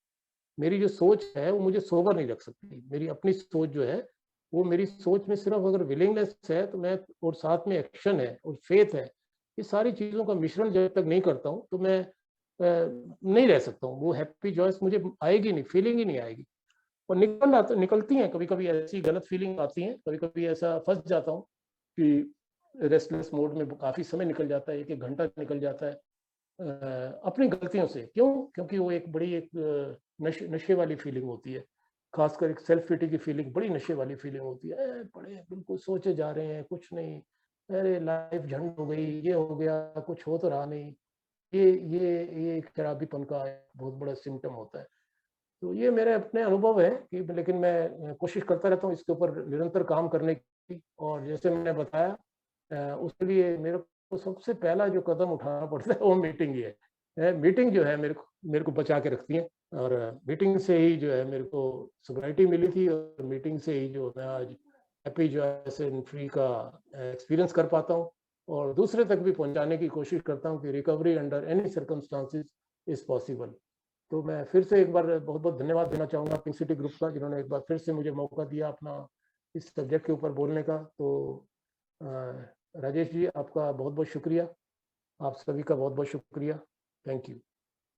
Speaker 1: मेरी जो सोच है वो मुझे सोबर नहीं रख सकती। मेरी अपनी सोच जो है वो, मेरी सोच में सिर्फ अगर विलिंगनेस है तो मैं, और साथ में एक्शन है और फेथ है, ये सारी चीज़ों का मिश्रण जब तक नहीं करता हूँ तो मैं नहीं रह सकता हूँ। वो हैप्पी जॉयस मुझे आएगी नहीं, फीलिंग ही नहीं आएगी। और निकलती हैं कभी कभी, ऐसी गलत फीलिंग आती हैं, कभी कभी ऐसा फंस जाता हूँ कि रेस्टलेस मोड में काफ़ी समय निकल जाता है, 1-1 घंटा निकल जाता है अपनी गलतियों से। क्यों? क्योंकि वो एक बड़ी एक नशे वाली फीलिंग होती है, खासकर एक सेल्फ पिटी की फीलिंग बड़ी नशे वाली फीलिंग होती है। बड़े बिल्कुल सोचे जा रहे हैं, कुछ नहीं, अरे लाइफ झंड हो गई, ये हो गया, कुछ हो तो रहा नहीं। ये एक शराबीपन का बहुत बड़ा सिम्टम होता है। तो ये मेरे अपने अनुभव है कि, लेकिन मैं कोशिश करता रहता हूँ इसके ऊपर निरंतर काम करने की। और जैसे मैंने बताया उसके लिए मेरे को सबसे पहला जो कदम उठाना पड़ता है वो मीटिंग ही है। मीटिंग जो है मेरे को बचा के रखती है, और मीटिंग से ही जो है मेरे को सोब्राइटी मिली थी, और मीटिंग से ही जो मैं आज हैप्पी जॉयस एंड फ्री का एक्सपीरियंस कर पाता हूँ, और दूसरे तक भी पहुंचाने की कोशिश करता हूँ कि recovery under any circumstances is possible. तो मैं फिर से एक बार बहुत बहुत धन्यवाद देना चाहूँगा पिंक सिटी ग्रुप का, जिन्होंने एक बार फिर से मुझे मौका दिया अपना इस सब्जेक्ट के ऊपर बोलने का। तो राजेश जी, आपका बहुत बहुत शुक्रिया, आप सभी का बहुत बहुत शुक्रिया। Thank you.